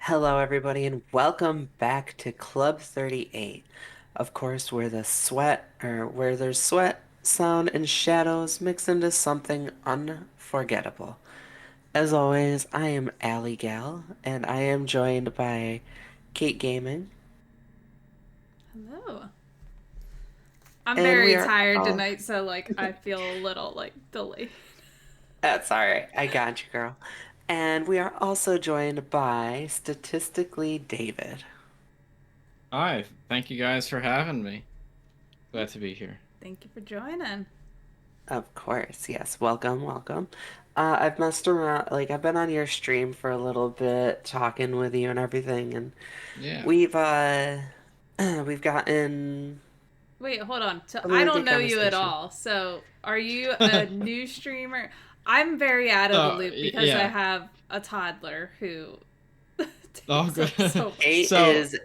Hello, everybody, and welcome back to Club 38. Of course, where there's sweat, sound, and shadows mixed into something unforgettable. As always, I am Allie Gal, and I am joined by Kate Gaming, Hello. I'm and we very are tired all. tonight, so I feel a little delayed. That's all right. I got you, girl. And we are also joined by Statistically David. Hi, thank you guys for having me. Yeah, Glad to be here. thank you for joining. Of course, yes. Welcome, welcome. I've messed around, I've been on your stream for a little bit, talking with you and everything, and Yeah. we've we've gotten Wait, hold on. So some I really don't good know you at conversation. all. So are you a new streamer? I'm very out of the So loop because I yeah. have a toddler who Oh, takes good. up so much Kate time. So, is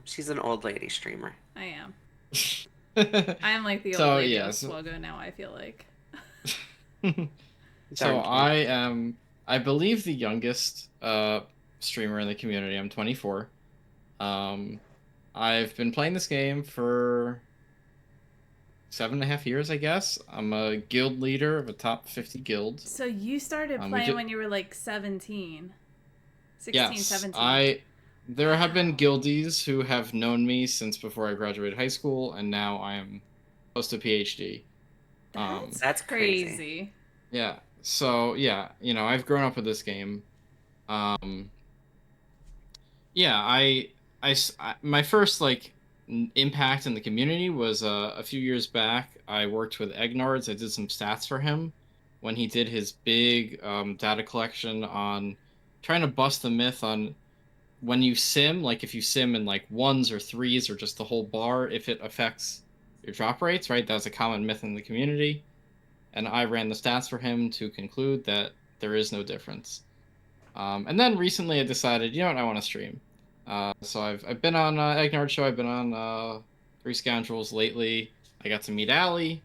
she's an old lady streamer. I am. I am like the old so lady yeah. of Swoggo now, I feel like. So Darn I Kate. am, I believe, the youngest streamer in the community. I'm 24. Um, I've been playing this game for 7.5 years, I guess. I'm a guild leader of a top 50 guild. So you started We playing just when you were like 17, 16, Yes, 17. I. There have been Wow. guildies who have known me since before I graduated high school, and now I am close to PhD. That's Um, That's crazy. crazy. yeah. So yeah, I've grown up with this game. Um, yeah, my first impact in the community was a few years back. I worked with Egnards. I did some stats for him when he did his big data collection on trying to bust the myth on when you sim, like if you sim in like ones or threes or just the whole bar, if it affects your drop rates, right? That was a common myth in the community. And I ran the stats for him to conclude that there is no difference. And then recently I decided, you know what, I want to stream. So I've been on Egnard Show, I've been on Three Scoundrels lately. I got to meet Allie.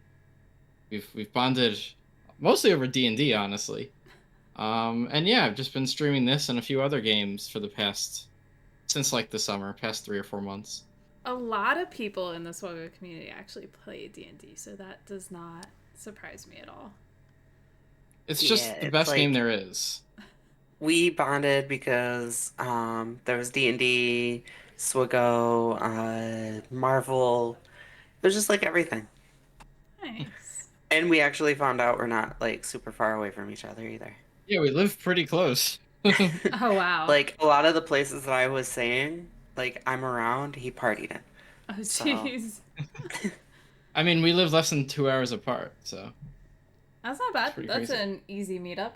We've bonded mostly over D&D, honestly. And yeah, I've just been streaming this and a few other games for the past since like the summer, past 3 or 4 months. A lot of people in the Swoggo community actually play D&D, so that does not surprise me at all. It's Yeah, just the it's best game like there is. we bonded because there was D&D, Swiggo, Marvel. It was just like everything. Nice. And we actually found out we're not like super far away from each other either. Yeah, we live pretty close. Oh, wow. Like a lot of the places that I was saying, like I'm around, he partied in. Oh, So jeez. I mean, we live less than 2 hours apart, so That's not it's bad. pretty That's crazy. an easy meetup.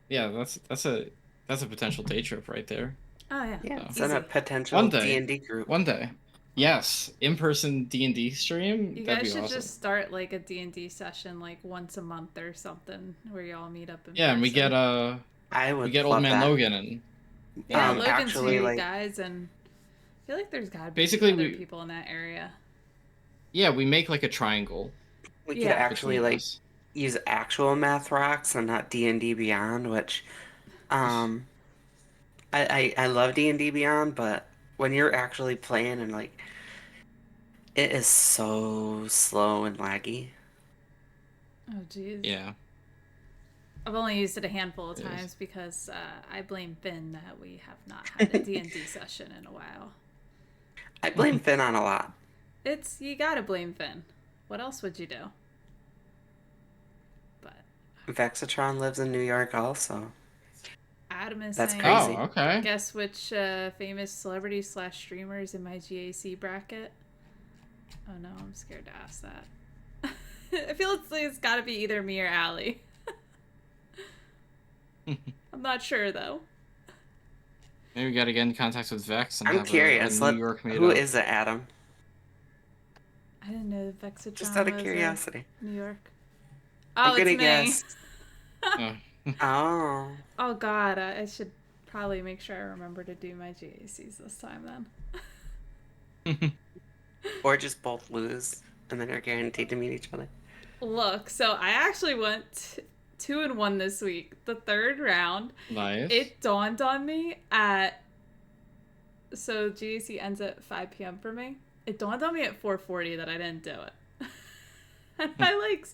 Yeah, that's a potential day trip right there. Oh, yeah. yeah, So it's in a Easy. potential one day, D&D group. one day, yes, in-person D&D stream, You that'd guys be should awesome. just start like a D&D session like once a month or something where you all meet up in Yeah, and person. I we would get Old love Man that. Logan, and Yeah, yeah, Logan's Actually, you like guys, and I feel like there's gotta be a few basically other we people in that area. we make like a triangle we could Yeah. actually between like us. use actual math rocks and not D&D Beyond, which um I love D&D Beyond, but when you're actually playing and like it is so slow and laggy. Oh, jeez. Yeah, I've only used it a handful of it is. times because I blame Finn that we have not had a D&D session in a while. I blame Finn on a lot. It's you gotta blame Finn. What else would you do? But Vexatron lives in New York also. Adam is That's saying, Oh, crazy. okay. guess which famous celebrity slash streamers in my GAC bracket? Oh no, I'm scared to ask that. I feel it's got to be either me or Allie. I'm not sure though. Maybe we gotta get in contact with Vex and I'm have a curious. New Let York Who meetup. is it, Adam? I didn't know Just Vexatron out of was a curiosity. New York. I'm Oh, it's gonna me. guess. Oh, Oh God, I should probably make sure I remember to do my GACs this time then. or just both lose and then are guaranteed to meet each other. Look, so I actually went 2-1 this week. The third round, Nice. it dawned on me at so GAC ends at 5 p.m. for me. It dawned on me at 4:40 that I didn't do it. And I like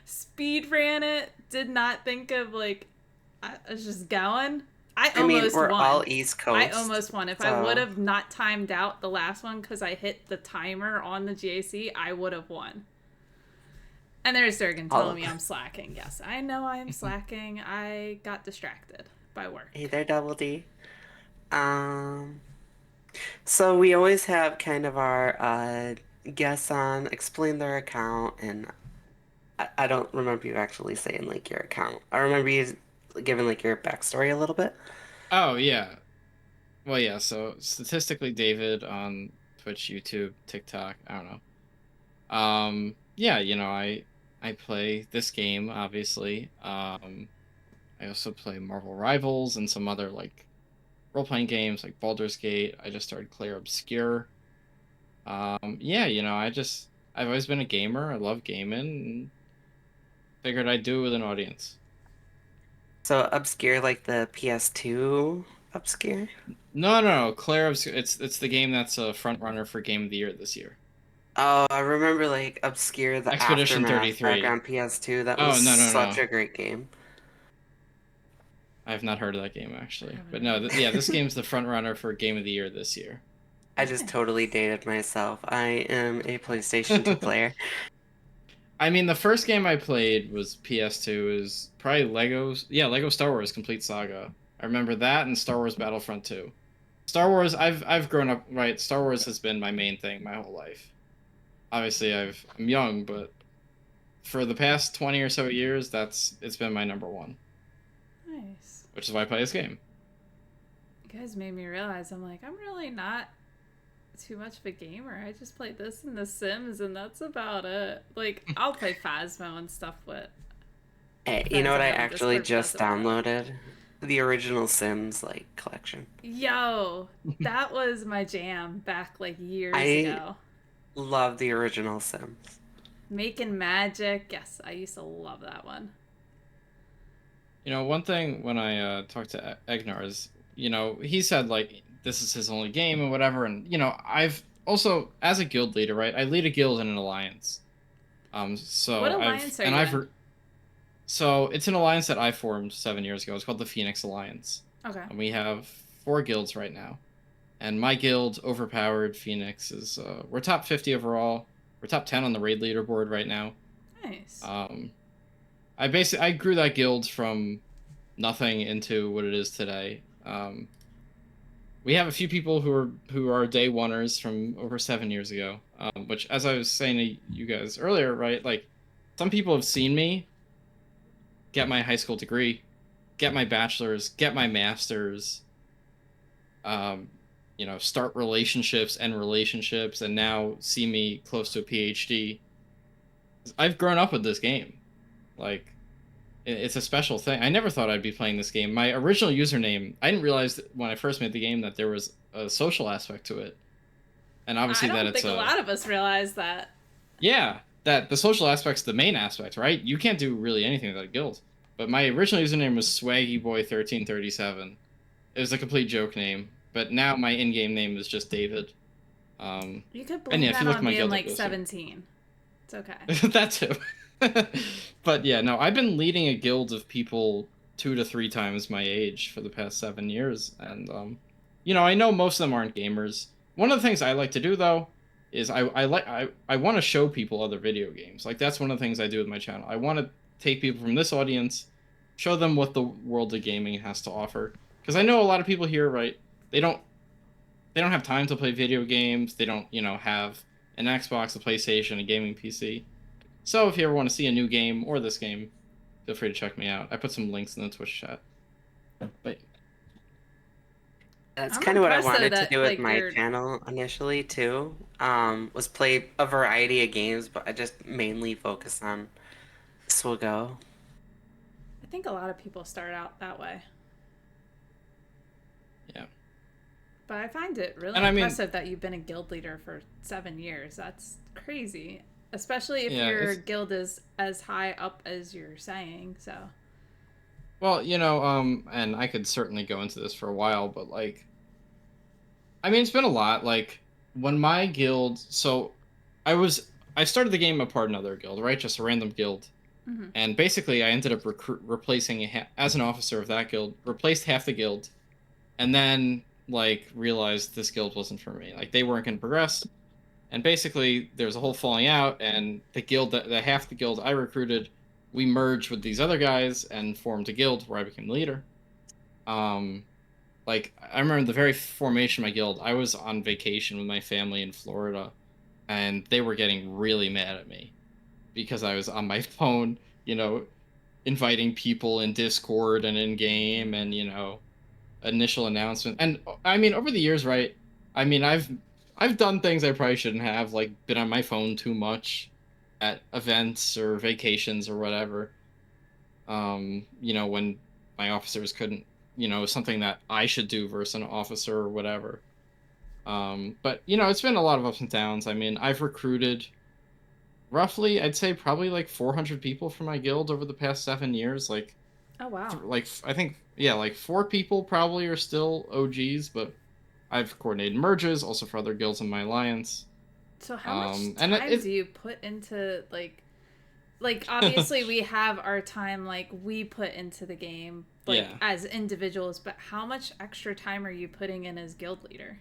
speed ran it. Did not think of like I was just going. I I mean, almost we're all won. East I Coast, almost won. If I would so have not timed out the last one because I hit the timer on the GAC, I would have won. And there's Durgan telling all me I'm slacking. Yes, I know I am slacking. I got distracted by hey work. there, Double D. Um, so we always have kind of our guests on explain their account, and I don't remember you actually saying like your account. I remember you giving like your backstory a little bit. Oh yeah. Well, yeah. So statistically, David on Twitch, YouTube, TikTok. I don't know. Yeah. I play this game obviously. I also play Marvel Rivals and some other like role playing games like Baldur's Gate. I just started Claire Obscure. Yeah. I've always been a gamer. I love gaming. And figured I'd do it with an audience. So obscure like the PS2 obscure. No, no, no. Claire Obscure. It's the game that's a front runner for Game of the Year this year. Oh, I remember like obscure the Expedition Aftermath back 33. on PS2. That was Oh, no, no, such no. a great game. I have not heard of that game I actually. haven't But heard no, of yeah, it. this game's the front runner for Game of the Year this year. I just totally Nice. dated myself. I am a PlayStation 2 player. I mean, the first game I played was PS2 is probably Legos. Yeah, Lego Star Wars Complete Saga. I remember that and Star Wars Battlefront 2. Star Wars, I've grown up, right? Star Wars has been my main thing my whole life. Obviously, I'm young, but for the past 20 or so years, it's been my number one, Nice. which is why I play this game. You guys made me realize I'm like, I'm really not too much of a gamer. I just play this and The Sims, and that's about it. Like, I'll play Phasmo and stuff with Hey, you know friends what I I have in actually Discord, but that's just about it. downloaded? The original Sims like collection. Yo, that was my jam back like years I ago. love the original Sims. Making Magic. Yes, I used to love that one. One thing when I talked to Egnar is, he said like this is his only game and whatever, and I've also as a guild leader, right? I lead a guild in an alliance. What So alliance are you in? so it's an alliance that I formed 7 years ago. It's called the Phoenix Alliance, Okay. and we have 4 guilds right now. And my guild, Overpowered Phoenix, is we're top 50 overall. We're top 10 on the raid leaderboard right now. Nice. Um, I grew that guild from nothing into what it is today. We have a few people who are day oneers from over 7 years ago. Which, as I was saying to you guys earlier, right? Like, some people have seen me get my high school degree, get my bachelor's, get my master's, um, start relationships and now see me close to a PhD. I've grown up with this game. Like, it's a special thing. I never thought I'd be playing this game. My original username, I didn't realize that when I first made the game that there was a social aspect to it. And I obviously that don't it's think a lot of us realize that. yeah, that the social aspect's the main aspect, right? You can't do really anything without a guild. But my original username was SwaggyBoy1337. It was a complete joke name, but now my in-game name is just David. You could And blame yeah, if that you look at on my being guild, like you'll see. 17. It's okay. That too. But yeah, no, I've been leading a guild of people 2 to 3 times my age for the past 7 years, and I know most of them aren't gamers. One of the things I like to do though is I want to show people other video games. Like that's one of the things I do with my channel. I want to take people from this audience, show them what the world of gaming has to offer. Because I know a lot of people here, right? They don't they don't have time to play video games. They don't, have an Xbox, a PlayStation, a gaming PC. So if you ever want to see a new game or this game, feel free to check me out. I put some links in the Twitch chat. But That's I'm kind of what I impressed though wanted to that do with like my you're. channel initially too. Was play a variety of games, but I just mainly focus on Swago. I think a lot of people start out that way, yeah. but I find it really And I mean, impressive that you've been a guild leader for 7 years. That's crazy, especially if yeah, your guild is as high up as you're saying. So Well, and I could certainly go into this for a while, but like, I mean, it's been a lot. Like when my guild, so I started the game a part of another guild, right? Just a random guild, Hmm. and basically I ended up replacing as an officer of that guild, replaced half the guild, and then like realized this guild wasn't for me. Like they weren't going to progress, and basically there was a whole falling out, and the guild that the half the guild I recruited, we merged with these other guys and formed a guild where I became leader. Um, like I remember the very formation of my guild, I was on vacation with my family in Florida, and they were getting really mad at me because I was on my phone, inviting people in Discord and in game, and initial announcement. And I mean, over the years, right? I mean, I've done things I probably shouldn't have, like been on my phone too much at events or vacations or whatever. When my officers couldn't, something that I should do versus an officer or whatever. But it's been a lot of ups and downs. I mean, I've recruited roughly, I'd say probably like 400 people for my guild over the past 7 years. Like, Oh wow. I think, yeah, like 4 people probably are still OGs, but I've coordinated merges also for other guilds in my alliance. So how much And time do you put into like obviously we have our time like we put into the game like yeah. as individuals, but how much extra time are you putting in as guild leader?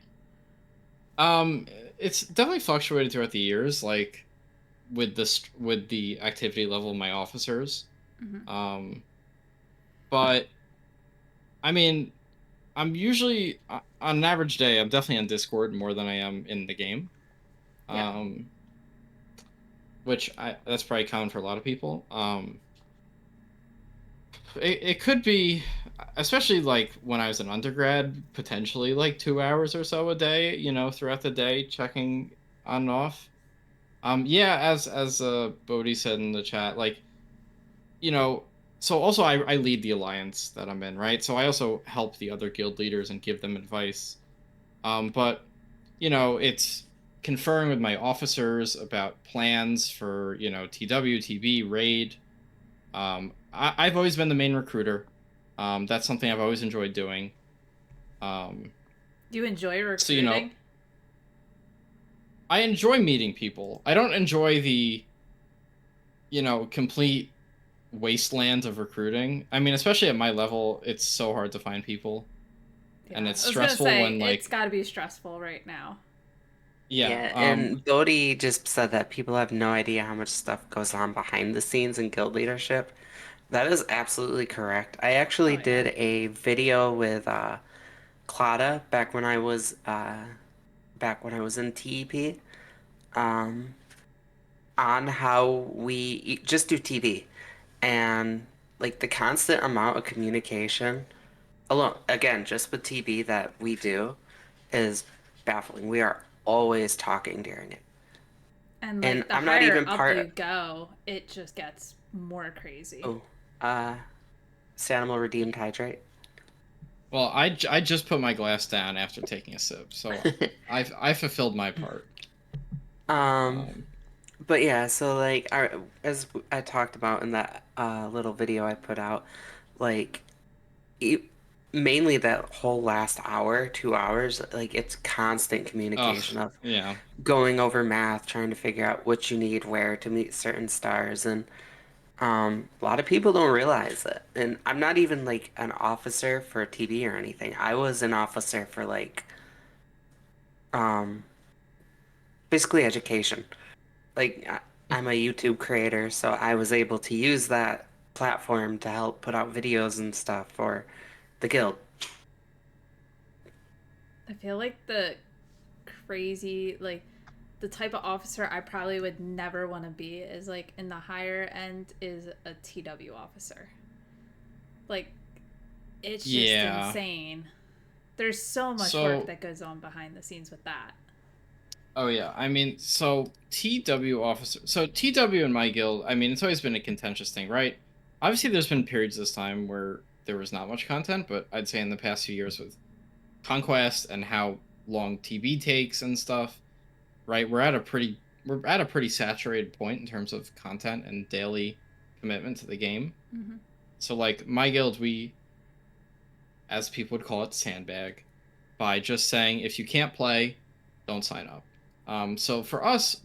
Um, it's definitely fluctuated throughout the years, like with the activity level of my officers. Hmm. Um, but I mean, I'm usually on an average day, I'm definitely on Discord more than I am in the game. Yeah. Um, which that's probably common for a lot of people. It could be, especially like when I was an undergrad, potentially like 2 hours or so a day, throughout the day, checking on and off. Yeah, as Bodhi said in the chat, like, you know, so also I lead the alliance that I'm in, right? So I also help the other guild leaders and give them advice. But it's conferring with my officers about plans for, TW, TB, raid. I've always been the main recruiter. That's something I've always enjoyed doing. Um, Do you enjoy so recruiting? I enjoy meeting people. I don't enjoy the complete wasteland of recruiting. I mean, especially at my level, it's so hard to find people, and Yeah, it's I was gonna stressful say when it's like got to be stressful right now. yeah. Yeah, and Bodhi just said that people have no idea how much stuff goes on behind the scenes in guild leadership. That is absolutely correct. I actually Oh yeah. did a video with Claudia back when I was in TEP, um, on how just do TV and like the constant amount of communication alone, again, just with TV that we do is baffling. We are always talking during it. And And like the I'm not higher even up you part. go, it just gets more crazy. Oh, uh, Sanimal Redeemed Hydrate. Well, I just put my glass down after taking a sip, so I fulfilled my part. Um, Um, but yeah, so like as I talked about in that little video I put out, like it, mainly that whole last hour, 2 hours, like it's constant ugh, communication of yeah, going over math, trying to figure out what you need where to meet certain stars, and a lot of people don't realize it. And I'm not even like an officer for TV or anything. I was an officer for like um basically education. Like I'm a YouTube creator, so I was able to use that platform to help put out videos and stuff for the guild. I feel like the crazy like the type of officer I probably would never want to be is like in the higher end is a TW officer. Like it's just yeah. insane. There's so much work So, that goes on behind the scenes with that. oh yeah, I mean, so TW officer, so TW in my guild, I mean, it's always been a contentious thing, right? Obviously, there's been periods this time where there was not much content, but I'd say in the past few years with Conquest and how long TB takes and stuff, right? We're at a pretty saturated point in terms of content and daily commitment to the game. Mm-hmm. So like my guild, we, as people would call it, sandbag by just saying if you can't play, don't sign up. So for us,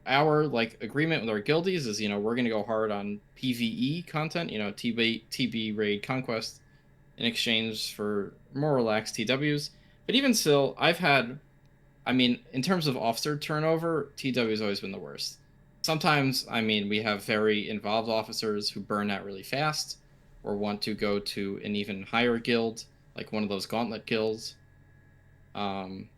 our like agreement with our guildies is, we're gonna go hard on PVE content, TB raid conquest in exchange for more relaxed TWs. But even still, I mean, in terms of officer turnover, TW has always been the worst. Sometimes, I mean, we have very involved officers who burn out really fast or want to go to an even higher guild, like one of those gauntlet guilds. Um,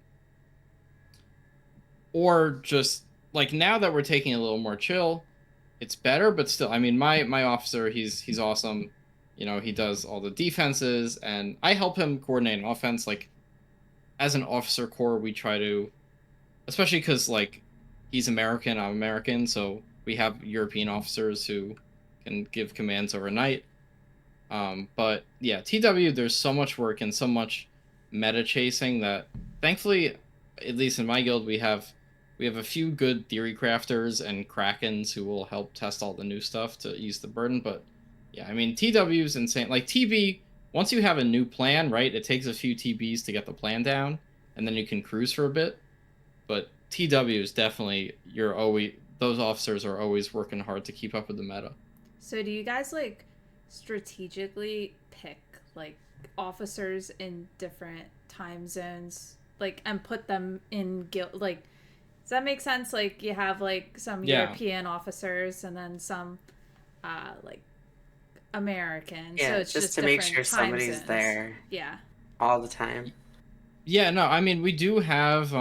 or just like now that we're taking a little more chill, it's better, but still, I mean, my officer, he's awesome. He does all the defenses, and I help him coordinate an offense. Like as an officer corps, we try to, especially because like he's American, I'm American, so we have European officers who can give commands overnight. But yeah, TW, there's so much work and so much meta chasing that thankfully, at least in my guild, we have a few good theory crafters and krakens who will help test all the new stuff to ease the burden. But yeah, I mean TW is insane. Like TB, once you have a new plan, right, it takes a few TBs to get the plan down, and then you can cruise for a bit. But TW is definitely you're always those officers are always working hard to keep up with the meta. So do you guys like strategically pick like officers in different time zones, like and put them in guild? Like, does that make sense? Like you have like some Yeah. European officers and then some like American. So Yeah, it's just just to make different sure time somebody's zones. there Yeah. all the time. Yeah, no, I mean we do have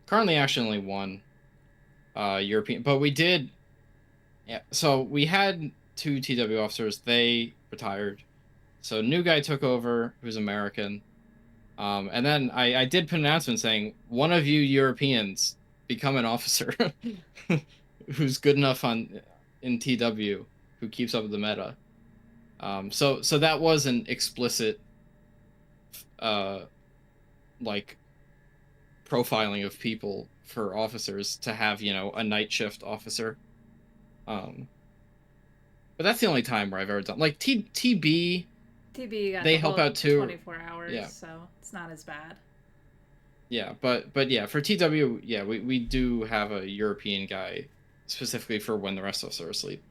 currently actually only one European, but we did, yeah, so we had two TW officers, they retired. So new guy took over who's American. And then I did put an announcement saying one of you Europeans become an officer who's good enough on in TW who keeps up with the meta. So that was an explicit uh like profiling of people for officers to have, a night shift officer. Um, but that's the only time where I've ever done like TB. TB got They the help whole out too. 24 hours, Yeah, so it's not as bad. yeah, but yeah, for TW, yeah, we do have a European guy specifically for when the rest of us are asleep.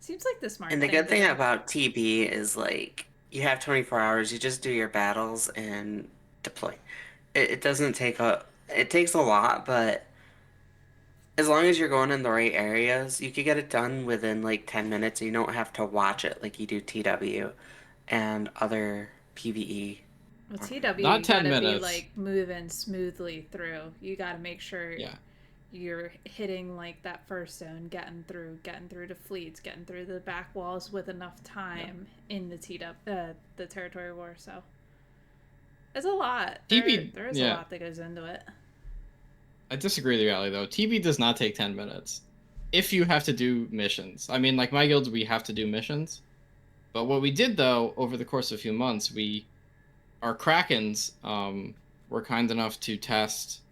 Seems like the smart And the thing good to thing do. about TB is like you have 24 hours, you just do your battles and deploy. It doesn't take it takes a lot, but as long as you're going in the right areas, you could get it done within like 10 minutes. You don't have to watch it like you do TW and other PvE With TW, Not you 10 gotta be minutes. like moving smoothly through. You gotta make sure Yeah. you're hitting like that first zone, getting through to fleets, getting through the back walls with enough Yeah. time in the the territory war. So it's a lot. TB, There is a yeah. lot that goes into it. I disagree with reality though. TB does not take 10 minutes if you have to do missions. I mean, like my guilds, we have to do missions. But what we did though, over the course of a few months, our Krakens were kind enough to test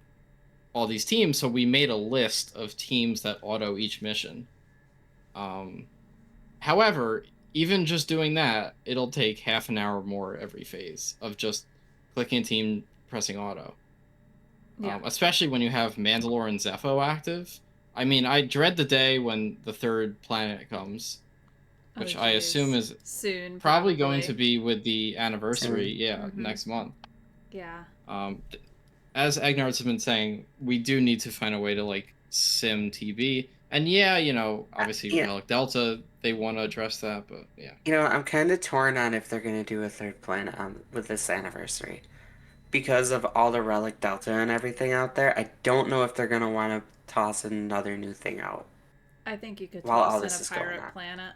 all these teams, so we made a list of teams that auto each mission. Um, However, even just doing that, it'll take half an hour more every phase of just clicking a team, pressing auto. Yeah. Especially when you have Mandalore and Zepho active. I mean, I dread the day when the third planet comes, Oh which I assume geez. is Soon probably going to probably. be with the anniversary, soon. yeah, Mhm. next month. Yeah. Um, as Agnards have been saying, we do need to find a way to like sim TV. And yeah, obviously Yeah, Relic Delta, they want to address that, but yeah. I'm kind of torn on if they're gonna do a third planet on with this anniversary because of all the Relic Delta and everything out there. I don't know if they're gonna want to toss another new thing out I think you could while all toss in a this is going pirate on. planet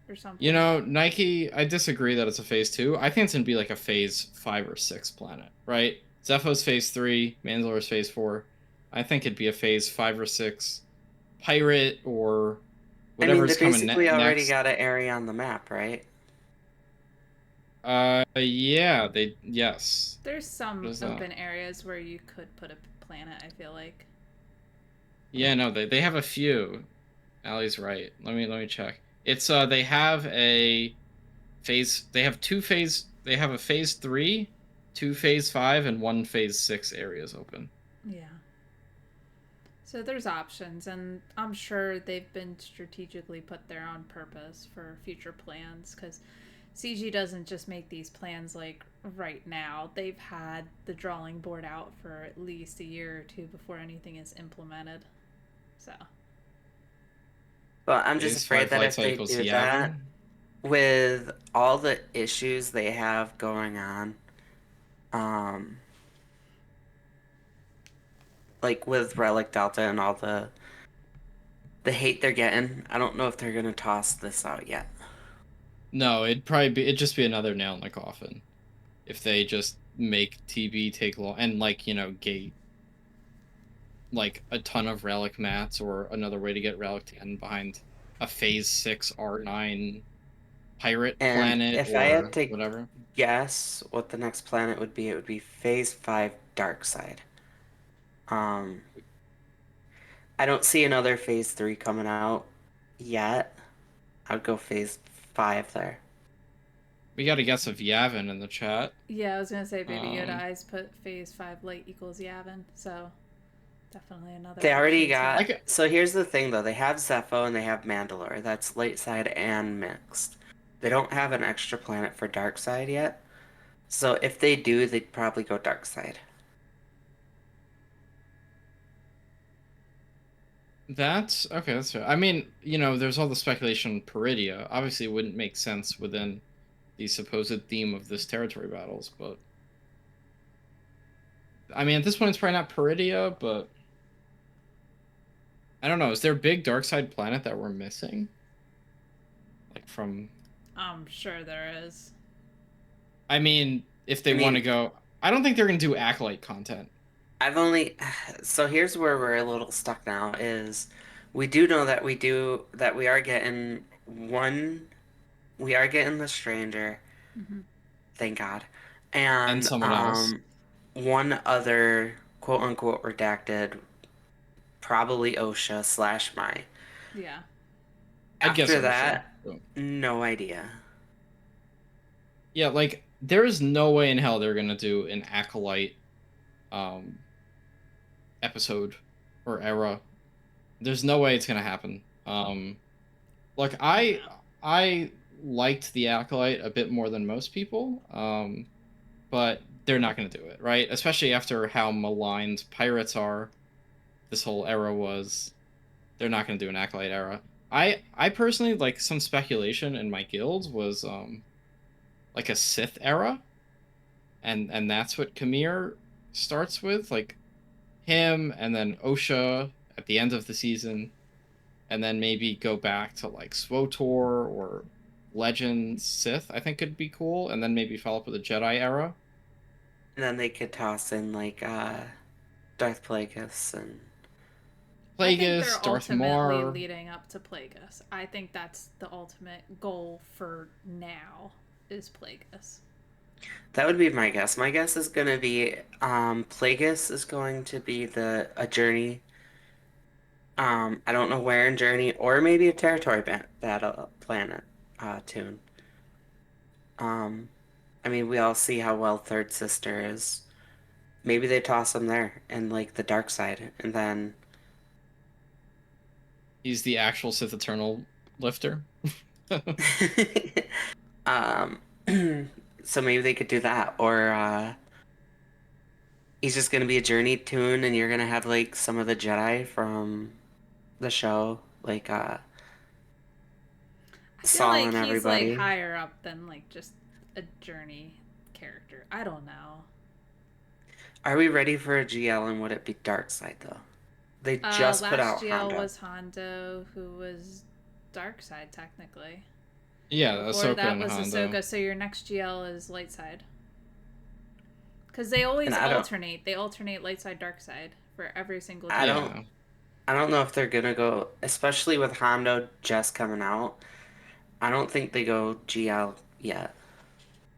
or something. Nike, I disagree that it's a phase two. I think it's gonna be like a phase 5 or 6 planet, right? Zepho's phase three, Mandalore's phase four. I think it'd be a phase 5 or 6 pirate or I mean, they whatever's coming basically already next. got an area on the map, right? Yeah, yes. There's What some is that? open areas where you could put a planet, I feel like. Yeah, no, they have a few, Allie's right. Let me check. It's they have a they have they have a phase 3, 2 phase 5 and 1 phase 6 areas open. Yeah. So there's options, and I'm sure they've been strategically put there on purpose for future plans because CG doesn't just make these plans like right now. They've had the drawing board out for at least a year or two before anything is implemented. So, But I'm just Phase afraid 5 that light if they cycles do that, Yavin. with all the issues they have going on, um, like with Relic Delta and all the hate they're getting, I don't know if they're gonna toss this out yet. No, it'd just be another nail in the coffin if they just make TB take long and like, gate like a ton of relic mats or another way to get relic 10 behind a phase 6 R9 pirate And planet if I had or to whatever. guess what the next planet would be, it would be Phase 5 Dark Side. Um, I don't see another Phase 3 coming out yet. I'd go Phase 5 there. We got a guess of Yavin in the chat. yeah, I was going to say Baby Yoda Um, eyes put phase 5 light equals Yavin. So, definitely another They already option too. I got. could, So here's the thing, though. They have Zepho and they have Mandalore. That's light side and mixed. They don't have an extra planet for dark side yet. So if they do, they'd probably go dark side. that's okay. That's fair. I mean, there's all the speculation on Peridia. Obviously, it wouldn't make sense within the supposed theme of this territory battles, but I mean, at this point, it's probably not Peridia, but I don't know. Is there a big dark side planet that we're missing? Like from, I'm sure there is. I mean, if I they want to mean, go, I don't think they're gonna do acolyte content. I've only. So here's where we're a little stuck now is we do know that we are getting one. We are getting the stranger, Mm-hmm. thank God. And And someone else. one other quote unquote redacted, probably OSHA slash my. Yeah. I'd guess After Osha. that, But no idea. yeah, like there is no way in hell they're gonna do an acolyte um episode or era. There's no way it's gonna happen. Like No. I liked the acolyte a bit more than most people. But they're not gonna do it, right? Especially after how maligned pirates are. This whole era was. They're not gonna do an acolyte era. I personally like some speculation in my guild was like a Sith era, and that's what Kamir starts with, like him and then Osha at the end of the season, and then maybe go back to like SWOTOR or Legends Sith. I think could be cool, and then maybe follow up with a Jedi era. And then they could toss in like Darth Plagueis and I think Plagueis, they're Darth ultimately Maul. leading up to Plagueis. I think that's the ultimate goal for now is Plagueis. that would be my guess. My guess is gonna be Plagueis is going to be the a journey. I don't know where in Journey or maybe a territory battle planet tune. Um I mean we all see how well Third Sister is. Maybe they toss him there in like the dark side and then He's the actual Sith Eternal lifter. um so maybe they could do that or he's just gonna be a journey tune and you're gonna have like some of the Jedi from the show, like I feel Saul like and he's like everybody. higher up than like just a journey character. I don't know. Are we ready for a GL and would it be Dark Side though? They just put Last out GL Hondo. was Hondo, who was dark side technically. Yeah, Before Ahsoka that and was Hondo. Ahsoka, so your next GL is light side. Because they And always alternate. They alternate light side, dark side for every single I GL. don't Yeah, I don't know if they're gonna go, especially with Hondo just coming out. I don't think they go GL yet.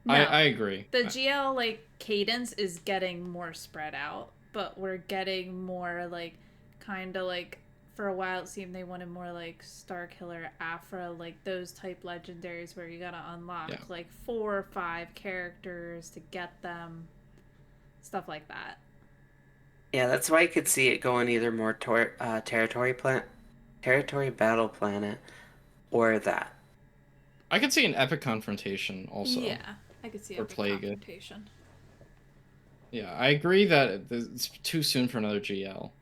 No, I agree. the GL like cadence is getting more spread out, but we're getting more like kind of like for a while it seemed they wanted more like Starkiller, Afra, like those type legendaries where you gotta unlock Yeah. like 4 or 5 characters to get them, stuff like that. Yeah, that's why I could see it going either more territory battle planet, or that. I could see an epic confrontation also, Yeah, I could see or epic Plague. confrontation. Yeah, I agree that it's too soon for another GL.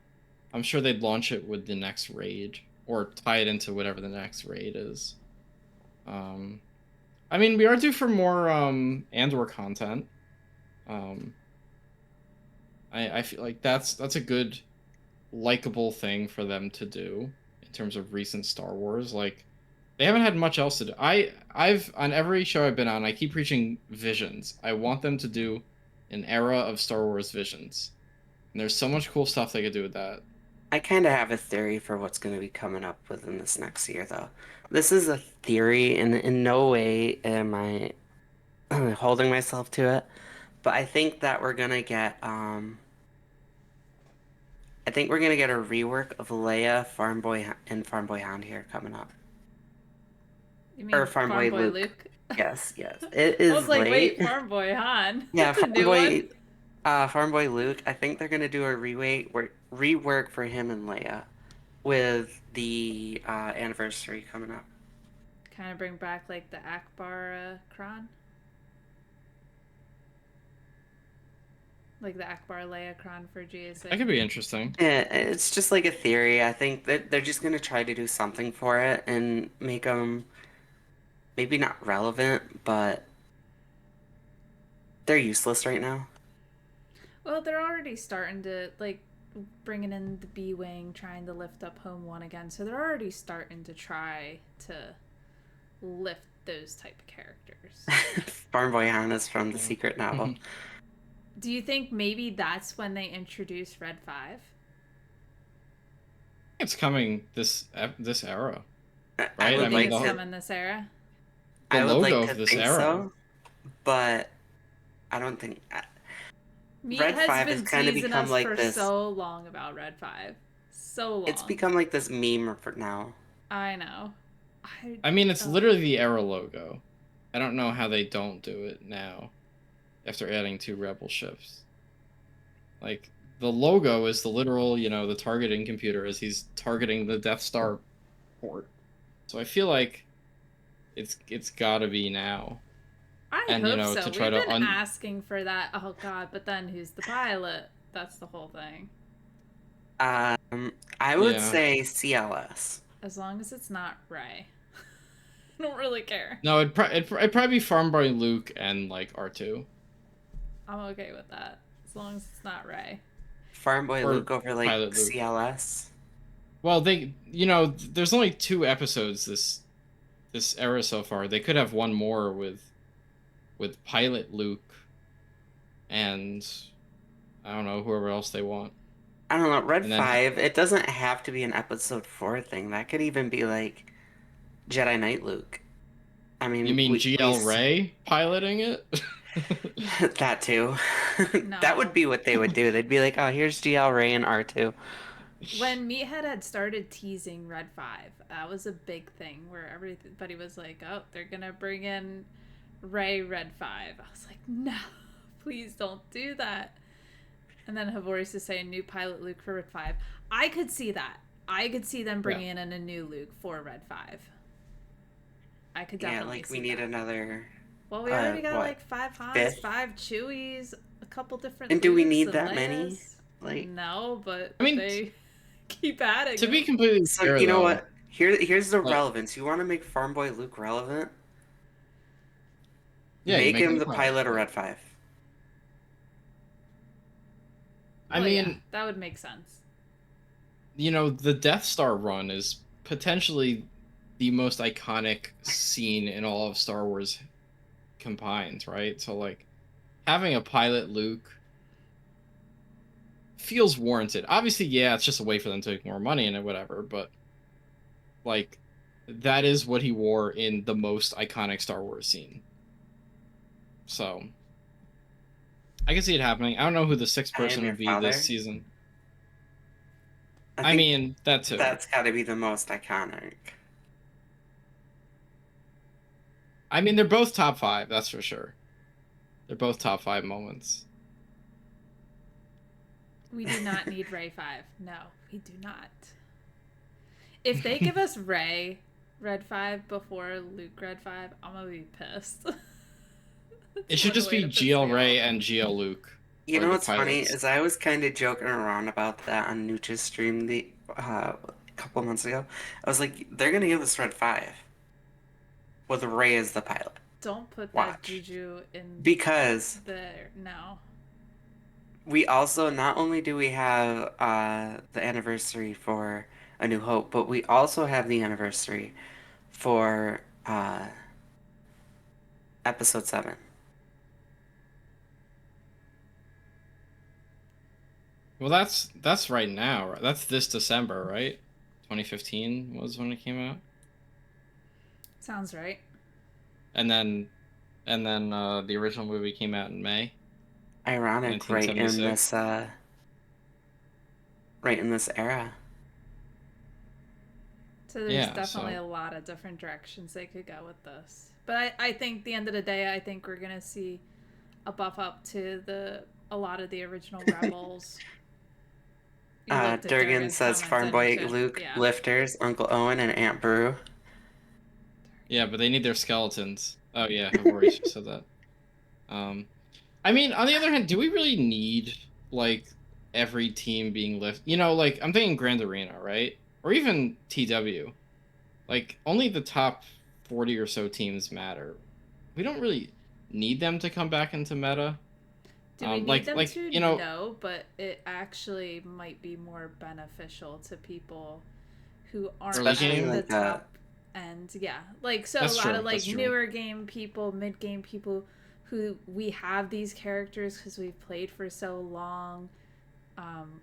I'm sure they'd launch it with the next raid or tie it into whatever the next raid is. Um, I mean, we are due for more Andor content. Um, I feel like that's a good likable thing for them to do in terms of recent Star Wars. Like they haven't had much else to do. I've on every show I've been on, I keep preaching Visions. I want them to do an era of Star Wars Visions. And there's so much cool stuff they could do with that. I kind of have a theory for what's going to be coming up within this next year, though. This is a theory, and in no way am I holding myself to it. But I think we're gonna get a rework of Leia, Farm Boy, and Farm Boy Hound here coming up, You or mean Farm Farm Boy Boy Luke. Luke? Yes, yes. It I was is like, late. wait, Farm Boy Han? Yeah, A new one? Farm Boy Luke. I think they're gonna do a rework for him and Leia with the anniversary coming up. Kind of bring back like the Akbar Kron? Like the Akbar Leia Kron for That GSA. could be interesting. Yeah, it's just like a theory. I think that they're just gonna try to do something for it and make them maybe not relevant, but they're useless right now. Well, they're already starting to, like, bringing in the B Wing, trying to lift up Home 1 again. So they're already starting to try to lift those type of characters. Farm Boy Hannah's from the Yeah. secret novel. Do you think maybe that's when they introduce Red 5? It's coming this era, I right? You I would think mean like it's to coming this era? the I would like logo to of this think era. so, but I don't think Meat Red has 5 has been kind of teasing become us like for this. so long about Red 5. So It's long. become like this meme for now. I know. I mean, it's Ugh. literally the era logo. I don't know how they don't do it now after adding 2 rebel ships. Like the logo is the literal, the targeting computer as he's targeting the Death Star port. So I feel like it's got to be now. I And hope so. to try We've to been asking for that. Oh god, but then who's the pilot? That's the whole thing. I would yeah. say CLS. As long as it's not Ray. I don't really care. No, it'd probably be Farm Boy Luke and like R2 I'm okay with that. As long as it's not Ray. Farm Boy or Luke over like Pilot Luke. CLS. Well, there's only 2 episodes this era so far. They could have one more with Pilot Luke and I don't know whoever else they want. I don't know, Red And then 5, it doesn't have to be an episode 4 thing. That could even be like Jedi Knight Luke. I you mean, mean GL Ray piloting it? that too. That would No. be what they would do. They'd be like, "Oh, here's GL Ray and R2." When Meathead had started teasing Red 5, that was a big thing where everybody was like, oh, they're gonna bring in Ray Red 5. I was like, no, please don't do that. And then Havoris is saying new pilot Luke for Red 5. I could see that. I could see them bringing in a new Luke for Red 5. I could Yeah, definitely like see we need that. another Well, we already got what? like 5 Hans, Fifth? 5 Chewies, a couple different And do we Lukes need and that many? Leias. Like, No, but I mean, they keep adding to be them. completely so fair you know though, what? Here's the like relevance. You want to make Farm Boy Luke relevant? yeah, you Make make him them the pilot. pilot of Red 5. I Well, mean, yeah, that would make sense. the Death Star run is potentially the most iconic scene in all of Star Wars combined, right? So like having a pilot Luke feels warranted. Obviously, yeah, it's just a way for them to make more money and whatever, but like that is what he wore in the most iconic Star Wars scene. So I can see it happening. I don't know who the 6th I am person your would be this father. season. I I think mean, that too. that's got to be the most iconic. I mean, they're both top five, that's for sure. They're both top five moments. We do not need Ray 5. No, we do not. If they give us Ray Red 5 before Luke Red 5, I'm gonna be pissed. It That's should one just way be to piss GL me off. Ray and GL Luke You for know the what's funny pilots. is I was kind of joking around about that on Nooch's stream a couple months ago. I was like, they're gonna give us Red 5 with Ray as the pilot. Don't put that Watch. juju in Because there. No. we also, not only do we have the anniversary for A New Hope, but we also have the anniversary for episode 7. Well, that's right now. Right? That's this December, right? 2015 was when it came out. Sounds right. And then the original movie came out in May Ironic, 1976. right in this era. So there's Yeah, definitely so a lot of different directions they could go with this. But I think the end of the day, I think we're gonna see a buff up to a lot of the original Rebels. You looked at Durgan Durgan's says comments, Farm I know Boy too. Luke, Yeah. Lifters, Uncle Owen, and Aunt Brew. yeah, but they need their skeletons. Oh yeah, I've already said that. Um, I mean, on the other hand, do we really need like every team being lift? You know, like I'm thinking Grand Arena, right? Or even TW. Like only the top 40 or so teams matter. We don't really need them to come back into meta. Do we need Like them like to? you know, No, but it actually might be more beneficial to people who aren't early Especially at game. the like top end. Yeah. Like, so a That's lot true. of That's like true. newer game people, mid game people who we have these characters because we've played for so long. Um,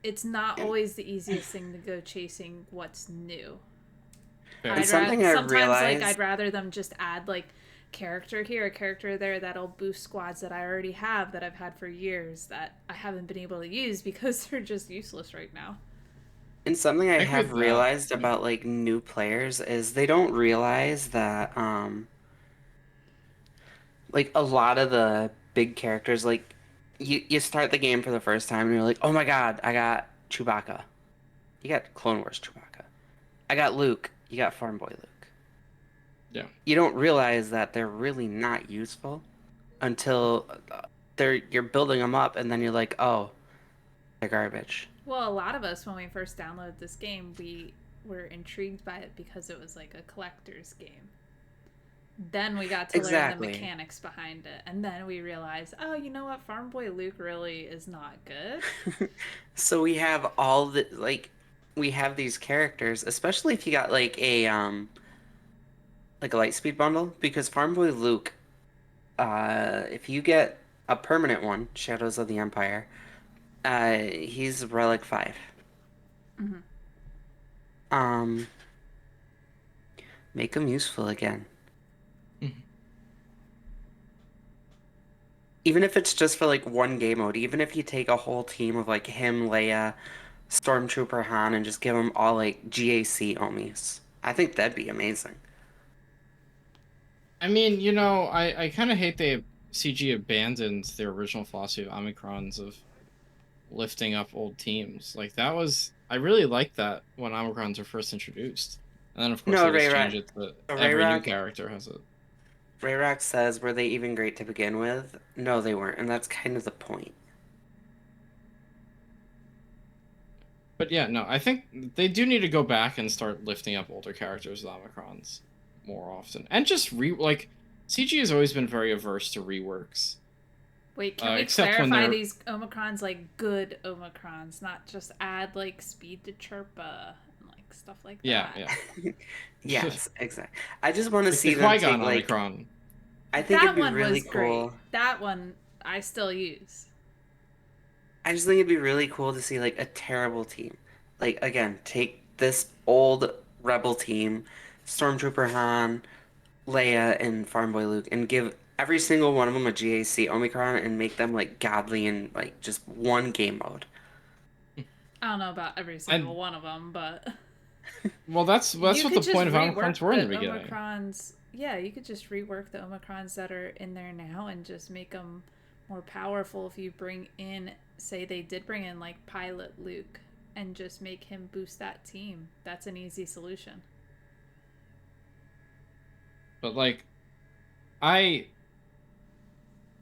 it's not always the easiest thing to go chasing what's new. Fair. something I've Sometimes like realized. I'd rather them just add like character here, a character there that'll boost squads that I already have that I've had for years that I haven't been able to use because they're just useless right now. And something I I agree have with that. realized about like new players is they don't realize that like a lot of the big characters like you start the game for the first time and you're like, "Oh my God, I got Chewbacca." You got Clone Wars Chewbacca. I got Luke. You got Farm Boy Luke. Yeah. You don't realize that they're really not useful until you're building them up and then you're like, "Oh, they're garbage." Well, a lot of us when we first downloaded this game, we were intrigued by it because it was like a collector's game. Then we got to learn the Exactly. mechanics behind it, and then we realized, oh, you know what, Farm Boy Luke really is not good. So we have all the like we have these characters, especially if you got like a Lightspeed bundle, because Farm Boy Luke, if you get a permanent one, Shadows of the Empire, he's Relic 5. Mm-hmm. Um, make him useful again. Even if it's just for like one game mode, even if you take a whole team of like him, Leia, Stormtrooper Han, and just give them all like GAC Omis, I think that'd be amazing. I mean, you know, I kind of hate they CG abandoned their original philosophy of Omicrons of lifting up old teams. Like that was I really liked that when Omicrons were first introduced. And then of course No, they just Rayrock. changed it to every new Rayrock character has it. Rayrock says, were they even great to begin with? No, they weren't, and that's kind of the point. But yeah, no, I think they do need to go back and start lifting up older characters with Omicrons more often. And just like CG has always been very averse to reworks. Wait, can we Except when clarify they're these Omicrons like good Omicrons, not just add like speed to Chirpa and like stuff like yeah, that? yeah. Yes, exactly. I just want to Like the see them Qui-Gon take like Omicron. I think it'd That be one really was great. cool. That one I still use. I just think it'd be really cool to see like a terrible team. Like again, take this old rebel team, Stormtrooper Han, Leia, and Farm Boy Luke, and give every single one of them a GAC Omicron and make them like godly in like just one game mode. I don't know about every single And one of them, but well, that's you what could the just point of rework Omicrons were in the the beginning. Omicrons. Yeah, you could just rework the Omicrons that are in there now and just make them more powerful if you bring in, say, they did bring in like Pilot Luke and just make him boost that team. That's an easy solution. But like, I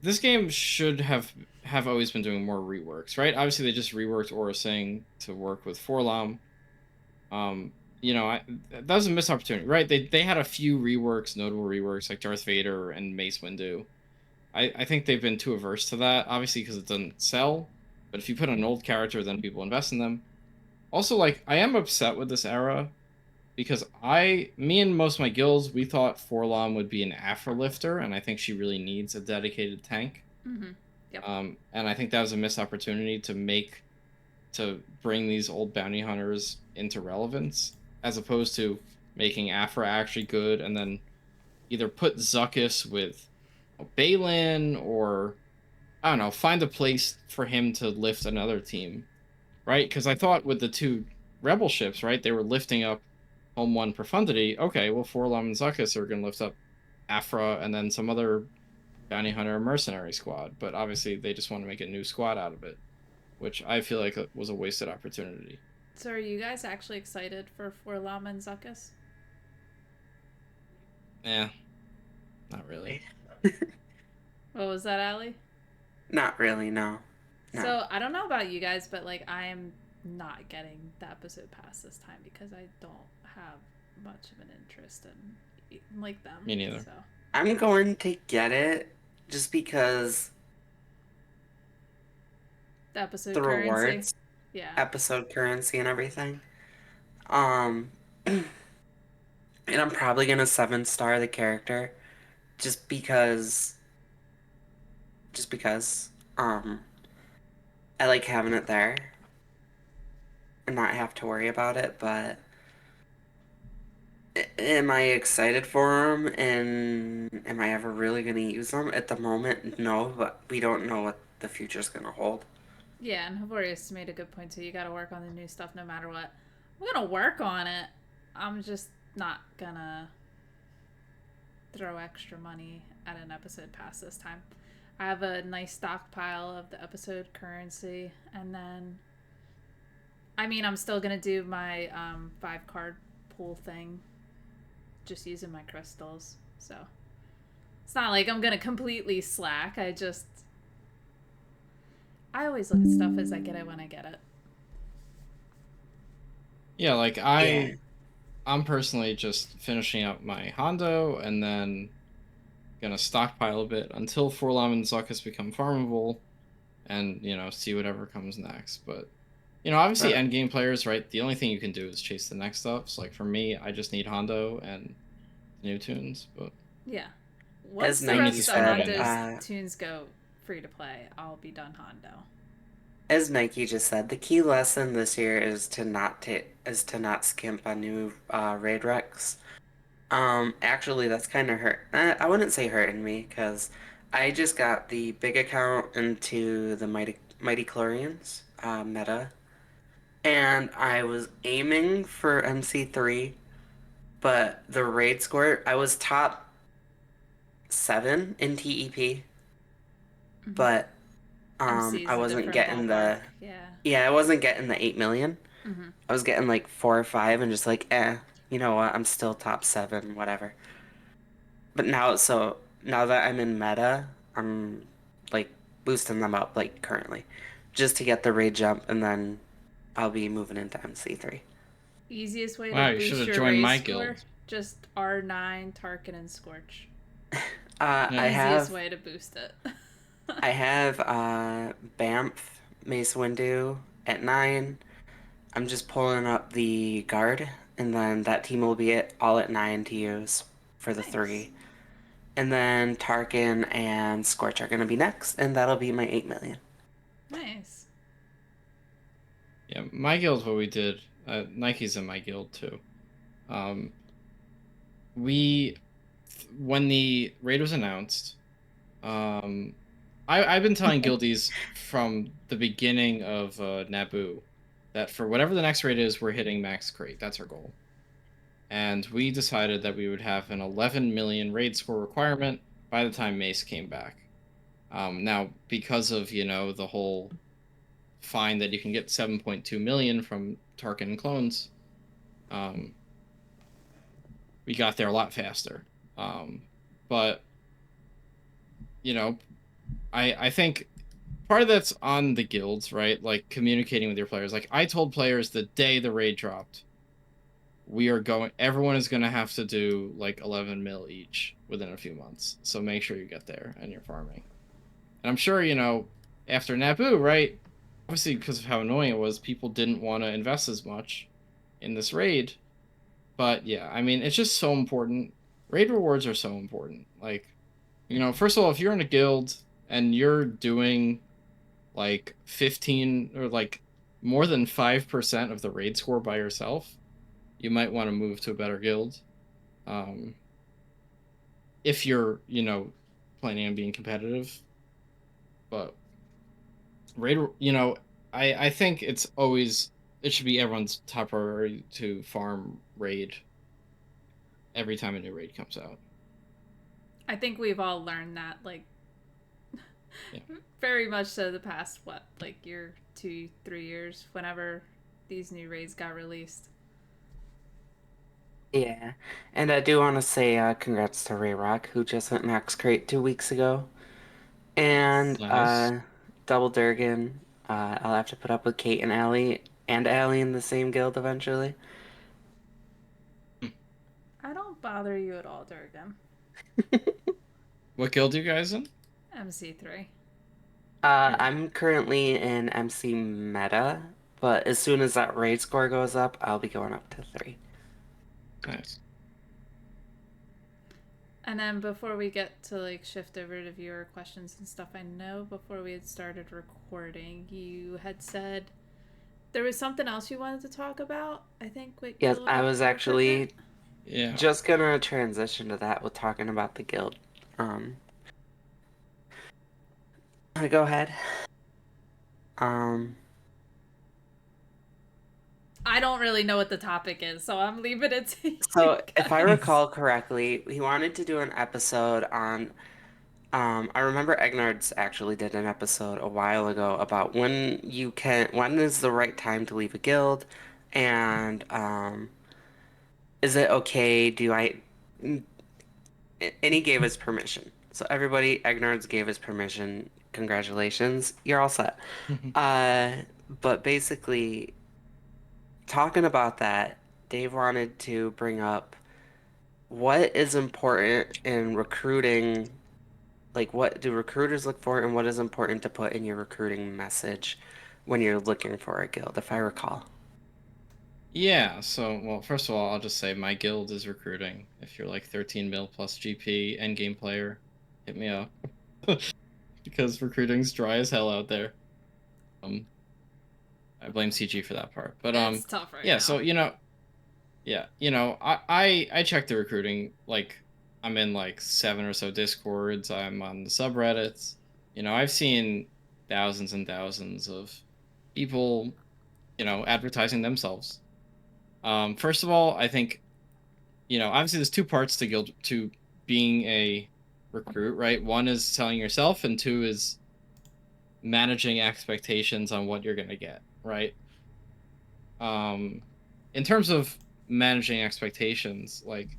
this game should have always been doing more reworks, right? Obviously, they just reworked Aura Singh to work with Forlom. Um, that was a missed opportunity, right? They had a few reworks, notable reworks like Darth Vader and Mace Windu. I think they've been too averse to that, obviously because it doesn't sell. But if you put an old character, then people invest in them. Also, like I am upset with this era because me and most of my guilds, we thought Forlom would be an Afro lifter, and I think she really needs a dedicated tank. Mm-hmm. Yep. And I think that was a missed opportunity to bring these old bounty hunters into relevance, as opposed to making Afra actually good, and then either put Zuckuss with Balin, or I don't know, find a place for him to lift another team, right? Because I thought with the two rebel ships, right, they were lifting up Home One Profundity. Okay, well, Forlom and Zuckuss are going to lift up Afra and then some other bounty hunter mercenary squad. But obviously, they just want to make a new squad out of it, which I feel like was a wasted opportunity. So are you guys actually excited for Llama and Zuckuss? Yeah, not really. What was that, Allie? Not really, no. No. So I don't know about you guys, but like I am not getting the episode pass this time because I don't have much of an interest in like them. Me neither. So I'm going to get it just because the episode the currency, rewards, yeah, episode currency and everything. Um, and I'm probably gonna 7-star the character just because, just because, um, I like having it there and not have to worry about it, but am I excited for them and am I ever really gonna use them? At the moment, no, but we don't know what the future's gonna hold. yeah. And Havorius made a good point too. You got to work on the new stuff no matter what. I'm gonna work on it. I'm just not gonna throw extra money at an episode pass this time. I have a nice stockpile of the episode currency, and then I mean, I'm still gonna do my 5 card pool thing, just using my crystals. So it's not like I'm gonna completely slack. I always look at stuff as I get it when I get it. Yeah, like Yeah. I'm personally just finishing up my Hondo and then gonna stockpile a bit until Forlom and Zuckuss become farmable, and see whatever comes next. But obviously But endgame players, right? The only thing you can do is chase the next stuff. So like for me, I just need Hondo and new tunes. But Yeah. as Once the who Nike needs rest of said, Armageddon? Hondo's tunes go free to play, I'll be done Hondo. as Nike just said, the key lesson this year is to not skimp on new raid recs. Actually, that's kind of hurt. I wouldn't say hurting me because I just got the big account into the Mighty Chlorians meta, and I was aiming for MC3, but the raid score I was top 7 in TEP, Mm-hmm. but MC I is a wasn't different getting ballpark. the Yeah. yeah, I wasn't getting the 8 million. Mm-hmm. I was getting like 4 or 5 and just like, you know what? I'm still top 7, whatever. But now that I'm in meta, I'm like boosting them up like currently, just to get the raid jump, and then I'll be moving into MC3. Easiest way to Wow, you should boost have your joined raise my score? guild. Just R9, Tarkin, and Scorch. I Yeah. Easiest have way to boost it. I have Banff Mace Windu at 9. I'm just pulling up the guard, and then that team will be all at 9 to use for the Nice. 3. And then Tarkin and Scorch are gonna be next, and that'll be my 8 million. Nice. Yeah, my guild, what we did, Nike's in my guild too. Um, we, when the raid was announced, I've been telling guildies from the beginning of Naboo that for whatever the next raid is, we're hitting max crate. That's our goal. And we decided that we would have an 11 million raid score requirement by the time Mace came back. Now, because of the whole fine that you can get 7.2 million from Tarkin and clones, um, we got there a lot faster. But I think part of that's on the guilds, right? Like communicating with your players. Like I told players the day the raid dropped, everyone is going to have to do like 11 mil each within a few months. So make sure you get there and you're farming. And I'm sure, after Naboo, right? Obviously, because of how annoying it was, people didn't want to invest as much in this raid. But yeah, I mean, it's just so important. Raid rewards are so important. Like, first of all, if you're in a guild and you're doing like 15 or like more than 5% of the raid score by yourself, you might want to move to a better guild. Um, if you're, planning on being competitive. But raid, I think it should be everyone's top priority to farm raid every time a new raid comes out. I think we've all learned that, like, Yeah. very much so the past, like year, 2, 3 years, whenever these new raids got released. Yeah, and I do want to say congrats to Ray Rock, who just went max crate 2 weeks ago. And Yes. Nice. Double Durgan, I'll have to put up with Kate and Allie in the same guild eventually. I don't bother you at all, Durgan. What guild are you guys in? MC3. Hmm. I'm currently in MC Meta, but as soon as that raid score goes up, I'll be going up to 3. Nice. And then before we get to like shift over to viewer questions and stuff, I know before we had started recording, you had said there was something else you wanted to talk about. I think what Yes, guild I was or equipment. actually Yeah. just gonna transition to that with talking about the guild. Um, go ahead. Um, I don't really know what the topic is, so I'm leaving it to you so if I guys. recall correctly, he wanted to do an episode on I remember Egnard's actually did an episode a while ago about when is the right time to leave a guild, and is it okay? And he gave his permission. So everybody, Egnard's gave his permission. Congratulations, you're all set. Uh, but basically, talking about that, Dave wanted to bring up what is important in recruiting. Like, what do recruiters look for, and what is important to put in your recruiting message when you're looking for a guild, if I recall? Yeah, so, well, first of all, I'll just say my guild is recruiting. If you're like 13 mil plus GP endgame player, hit me up. Because recruiting's dry as hell out there. Um, I blame CG for that part. But It's tough right yeah, now. so yeah, I check the recruiting. Like I'm in like 7 or so discords. I'm on the subreddits. I've seen thousands and thousands of people, advertising themselves. First of all, I think, obviously there's two parts to being a recruit, right? One is selling yourself, and two is managing expectations on what you're gonna get, right? Um, in terms of managing expectations, like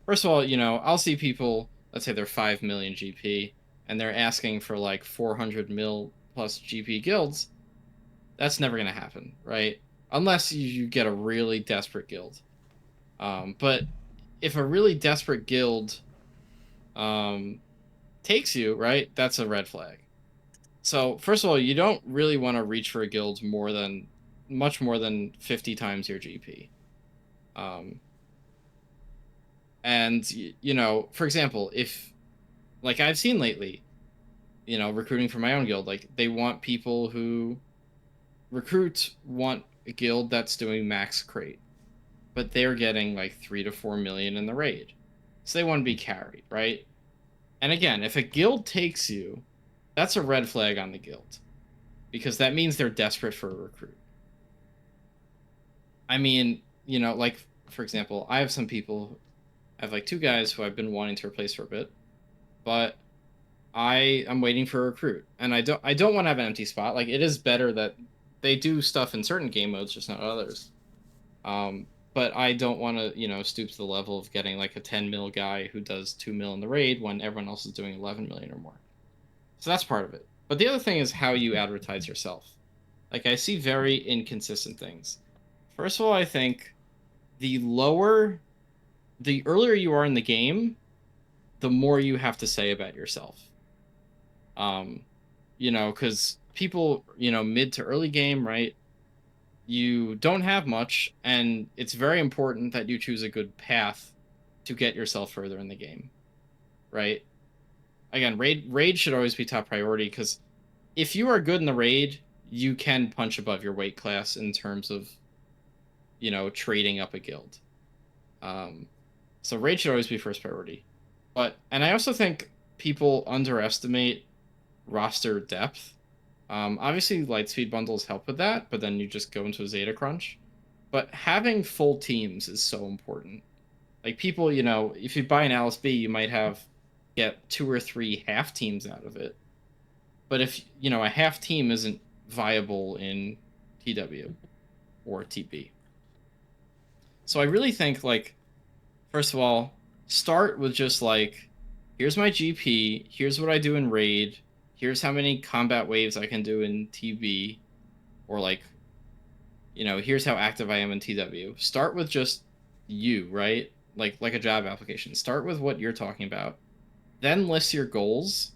first of all, I'll see people, let's say they're 5 million GP and they're asking for like 400 mil plus GP guilds. That's never going to happen, right? Unless you get a really desperate guild. But if a really desperate guild um, takes you, right, that's a red flag. So, first of all, you don't really want to reach for a guild much more than 50 times your GP. Um, and, for example, if, like I've seen lately, recruiting for my own guild, like they want people who want a guild that's doing max crate, but they're getting like 3 to 4 million in the raid. So they want to be carried, right? And again, if a guild takes you, that's a red flag on the guild because that means they're desperate for a recruit. I mean, like for example, I have some people, I have like two guys who I've been wanting to replace for a bit, but I am waiting for a recruit, and I don't want to have an empty spot. Like it is better that they do stuff in certain game modes, just not others. But I don't want to, stoop to the level of getting like a 10 mil guy who does 2 mil in the raid when everyone else is doing 11 million or more. So that's part of it. But the other thing is how you advertise yourself. Like I see very inconsistent things. First of all, I think the lower, the earlier you are in the game, the more you have to say about yourself. Um, because people, mid to early game, right? You don't have much, and it's very important that you choose a good path to get yourself further in the game, right? Again, raid should always be top priority because if you are good in the raid, you can punch above your weight class in terms of trading up a guild. Um, so raid should always be first priority. And I also think people underestimate roster depth. Obviously, Lightspeed bundles help with that, but then you just go into a Zeta crunch. But having full teams is so important. Like people, if you buy an LSB, you might get two or three half teams out of it. But if a half team isn't viable in TW or TP, so I really think like first of all, start with just like here's my GP, here's what I do in raid, here's how many combat waves I can do in TB, or like here's how active I am in TW. Start with just you, right? Like a job application. Start with what you're talking about. Then list your goals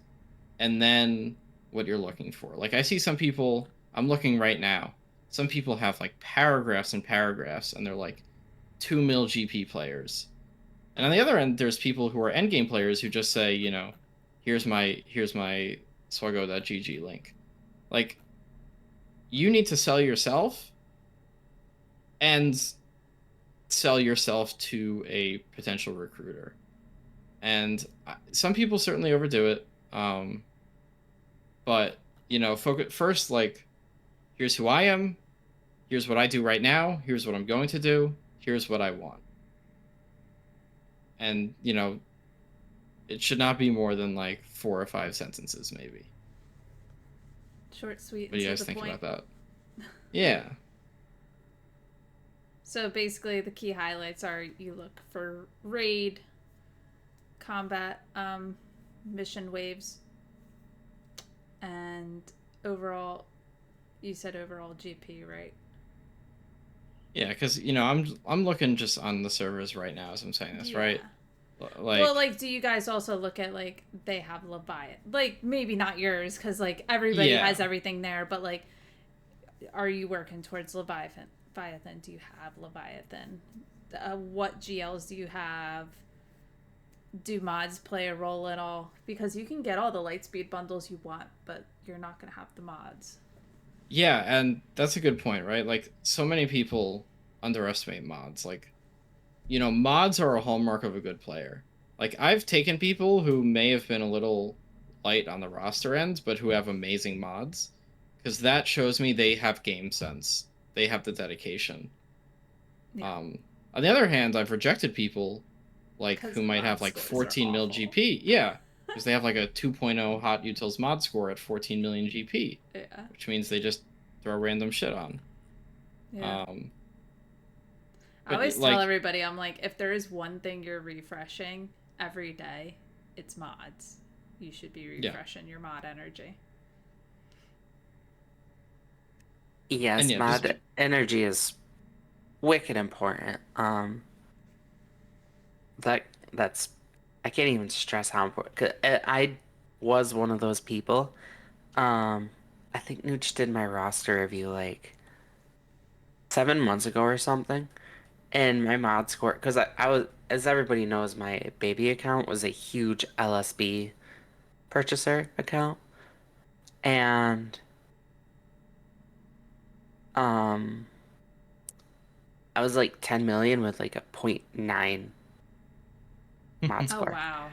and then what you're looking for. Like I see some people, I'm looking right now. Some people have like paragraphs and paragraphs and they're like 2 mil GP players. And on the other end there's people who are endgame players who just say, here's my swuggo.gg link. Like you need to sell yourself and sell yourself to a potential recruiter. And some people certainly overdo it. But focus first. Like, here's who I am. Here's what I do right now. Here's what I'm going to do. Here's what I want. And it should not be more than like 4 or 5 sentences, maybe. Short, sweet, What and do you to guys the think point. about that? Yeah. So basically, the key highlights are you look for raid, combat, mission waves, and overall. You said overall GP, right? Yeah, because I'm looking just on the servers right now as I'm saying this, Yeah. right? Well, Like, like, do you guys also look at like they have Leviathan? Like, maybe not yours, because like everybody yeah. has everything there. But like, are you working towards Leviathan? Leviathan? Do you have Leviathan? What GLs do you have? Do mods play a role at all? Because you can get all the Lightspeed bundles you want, but you're not gonna have the mods. Yeah, and that's a good point, right? Like so many people underestimate mods. Like, mods are a hallmark of a good player. Like I've taken people who may have been a little light on the roster end, but who have amazing mods, because that shows me they have game sense. They have the dedication. Yeah, Um, on the other hand, I've rejected people like because who the might mod have like scores are 14 mil awful. GP. Yeah, because they have like a 2.0 hot utils mod score at 14 million GP, Yeah, which means they just throw random shit on. yeah. Um, I but always tell like, everybody, I'm like, if there is one thing you're refreshing every day, it's mods. You should be yeah, refreshing your mod energy. and Yes, yeah, just mod energy is wicked important. That that's I can't even stress how important. 'Cause I was one of those people. Um, I think Nooch did my roster review like 7 months ago or something, and my mod score because I was, as everybody knows, my baby account was a huge LSB purchaser account, and um, I was like 10 million with like a point 0.9 mod Oh score. wow.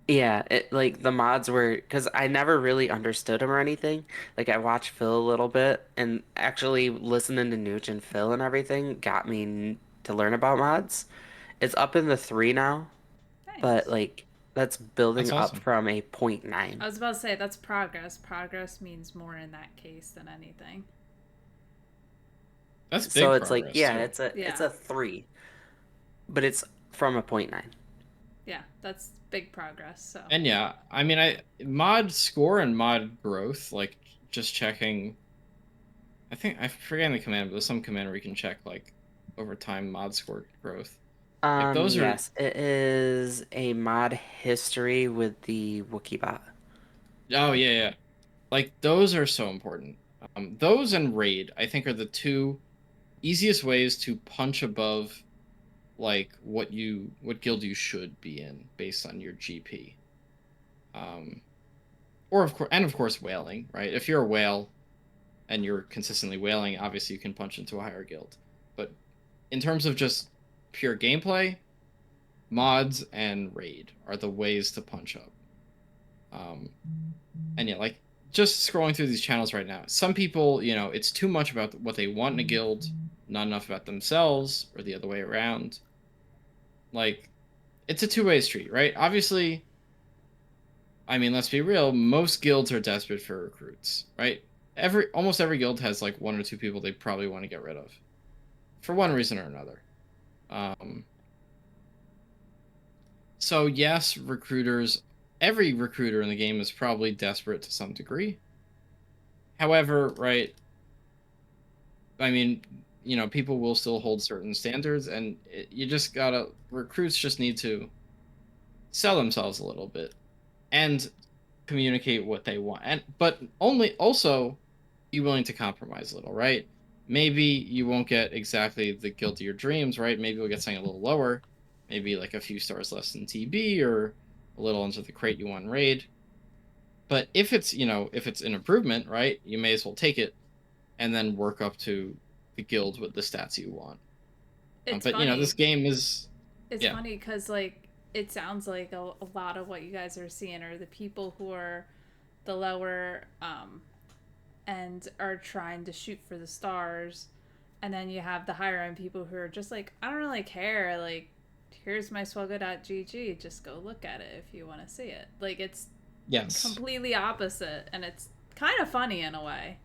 Yeah, like the mods were because I never really understood them or anything. Like I watched Phil a little bit, and actually listening to Nooch and Phil and everything got me to learn about mods. It's up in the three now, but Nice. like that's That's building up awesome. from a point I 0.9. was about to say that's progress. Progress means more in that case than anything. That's So big it's like, progress yeah, too. it's Yeah. a three, but it's from a point 0.9. Yeah, that's big progress. So, And yeah, I mean, I mod score and mod growth, like just checking. I think I forget the command, but there's some command where you can check like over time mod score growth. Like those are. Yes, it is a mod history with the Wookiee bot. Oh yeah, yeah. Like those are so important. Those and raid, I think, are the two easiest ways to punch above like what guild you should be in based on your GP. Um, or of course whaling, right? If you're a whale and you're consistently whaling, obviously you can punch into a higher guild. But in terms of just pure gameplay, mods and raid are the ways to punch up. Um, and yeah, like just scrolling through these channels right now, some people, it's too much about what they want in a guild, not enough about themselves, or the other way around. Like, it's a two-way street, right? Obviously, I mean, let's be real, most guilds are desperate for recruits, right? Almost every guild has like one or two people they probably want to get rid of for one reason or another. Um, so yes, every recruiter in the game is probably desperate to some degree. However, right, I mean, people will still hold certain standards, and you just gotta recruits just need to sell themselves a little bit and communicate what they want, and but only also be willing to compromise a little, right? Maybe you won't get exactly the guild of your dreams, right? Maybe you'll get something a little lower, maybe like a few stars less than TB or a little under the crate you want in raid. But if it's an improvement, right, you may as well take it and then work up to the guild with the stats you want. it's But this funny. game is, It's yeah, funny cuz like it sounds like a lot of what you guys are seeing are the people who are the lower and are trying to shoot for the stars, and then you have the higher end people who are just like, I don't really care, like here's my swugga.gg, just go look at it if you want to see it. Like it's yes, completely opposite, and it's kind of funny in a way,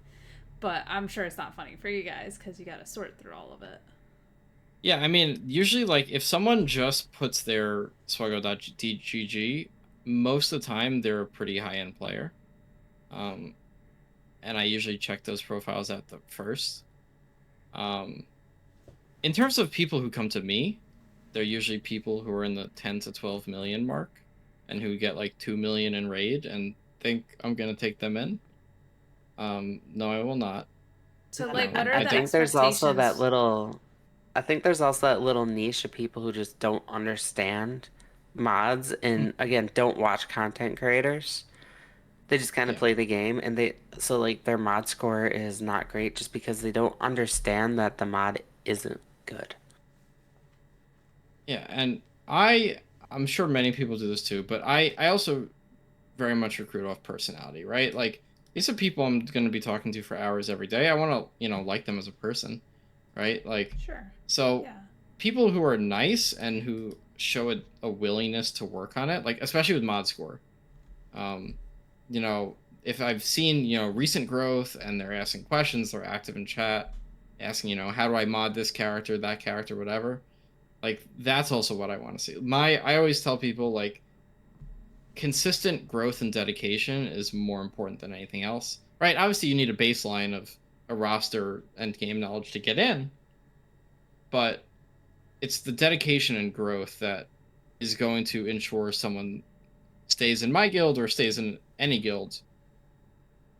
but I'm sure it's not funny for you guys because you got to sort through all of it. yeah. I mean, usually, like if someone just puts their swaggo.gg, most of the time they're a pretty high end player. Um, and I usually check those profiles at the first. Um, in terms of people who come to me, they're usually people who are in the 10 to 12 million mark and who get like 2 million in raid and think I'm gonna take them in. No, I will not. So And like what are I the think there's also that expectations? little, I think there's also that little niche of people who just don't understand mods and again, don't watch content creators. They just kind of Yeah. play the game and so like their mod score is not great just because they don't understand that the mod isn't good. Yeah, and I'm sure many people do this too, but I also very much recruit off personality, right? Like these are people I'm going to be talking to for hours every day. I want to, like them as a person, right? Like Sure. so Yeah. people who are nice and who show a willingness to work on it, like especially with mod score. Um, if I've seen, recent growth and they're asking questions, they're active in chat, asking, how do I mod this character, that character, whatever. Like that's also what I want to see. I always tell people like consistent growth and dedication is more important than anything else. Right? Obviously you need a baseline of a roster and game knowledge to get in, but it's the dedication and growth that is going to ensure someone stays in my guild or stays in any guild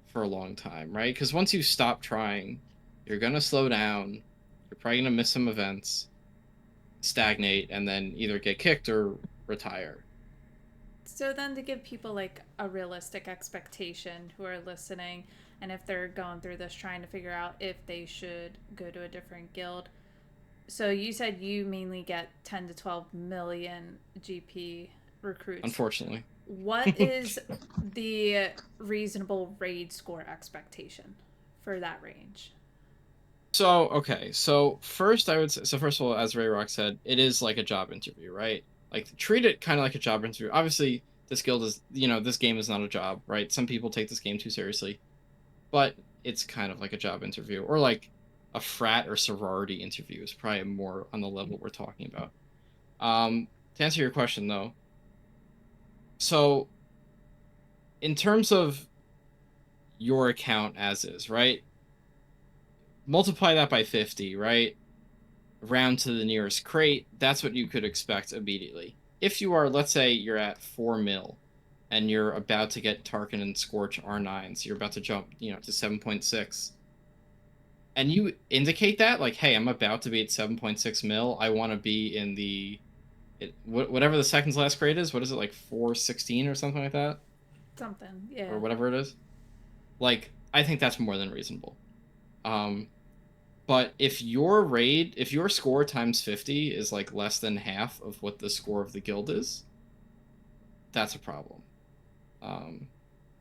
for a long time, right? Because once you stop trying, you're going to slow down, you're probably going to miss some events, stagnate, and then either get kicked or retire. So then to give people like a realistic expectation who are listening, and if they're going through this trying to figure out if they should go to a different guild. So you said you mainly get 10 to 12 million GP recruits. Unfortunately. What is the reasonable raid score expectation for that range? So, okay. So first I would say, so first of all, as Ray Rock said, it is like a job interview, right? Like treat it kind of like a job interview. Obviously, this guild is, this game is not a job, right? Some people take this game too seriously, but it's kind of like a job interview, or like a frat or sorority interview is probably more on the level we're talking about. To answer your question though, so in terms of your account as is, right? Multiply that by 50, right? Round to the nearest crate, that's what you could expect immediately. If you are, let's say you're at 4 mil and you're about to get Tarkin and Scorch R9s, you're about to jump, to 7.6, and you indicate that, like, hey, I'm about to be at 7.6 mil, I want to be in whatever the second to last crate is, what is it, like 416 or something like that? Something, yeah. Or whatever it is. Like, I think that's more than reasonable. Um, But if your score times 50 is like less than half of what the score of the guild is, that's a problem. Um,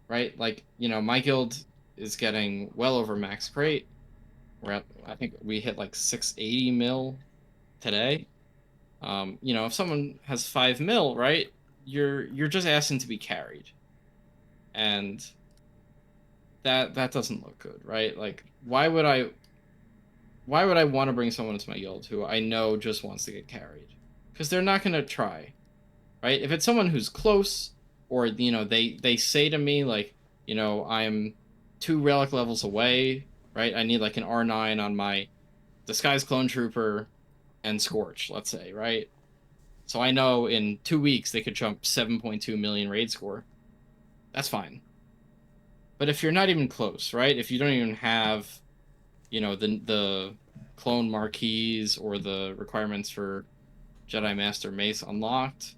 right? Like, my guild is getting well over max crate. I think we hit like 680 mil today. If someone has 5 mil, right? You're just asking to be carried. And that doesn't look good, right? Like, why would I want to bring someone into my guild who I know just wants to get carried? Because they're not going to try, right? If it's someone who's close, or they say to me like, I'm 2 relic levels away, right? I need like an R9 on my Disguise Clone Trooper and Scorch, let's say, right? So I know in 2 weeks they could jump 7.2 million raid score. That's fine. But if you're not even close, right? If you don't even have the clone marquees or the requirements for Jedi Master Mace unlocked,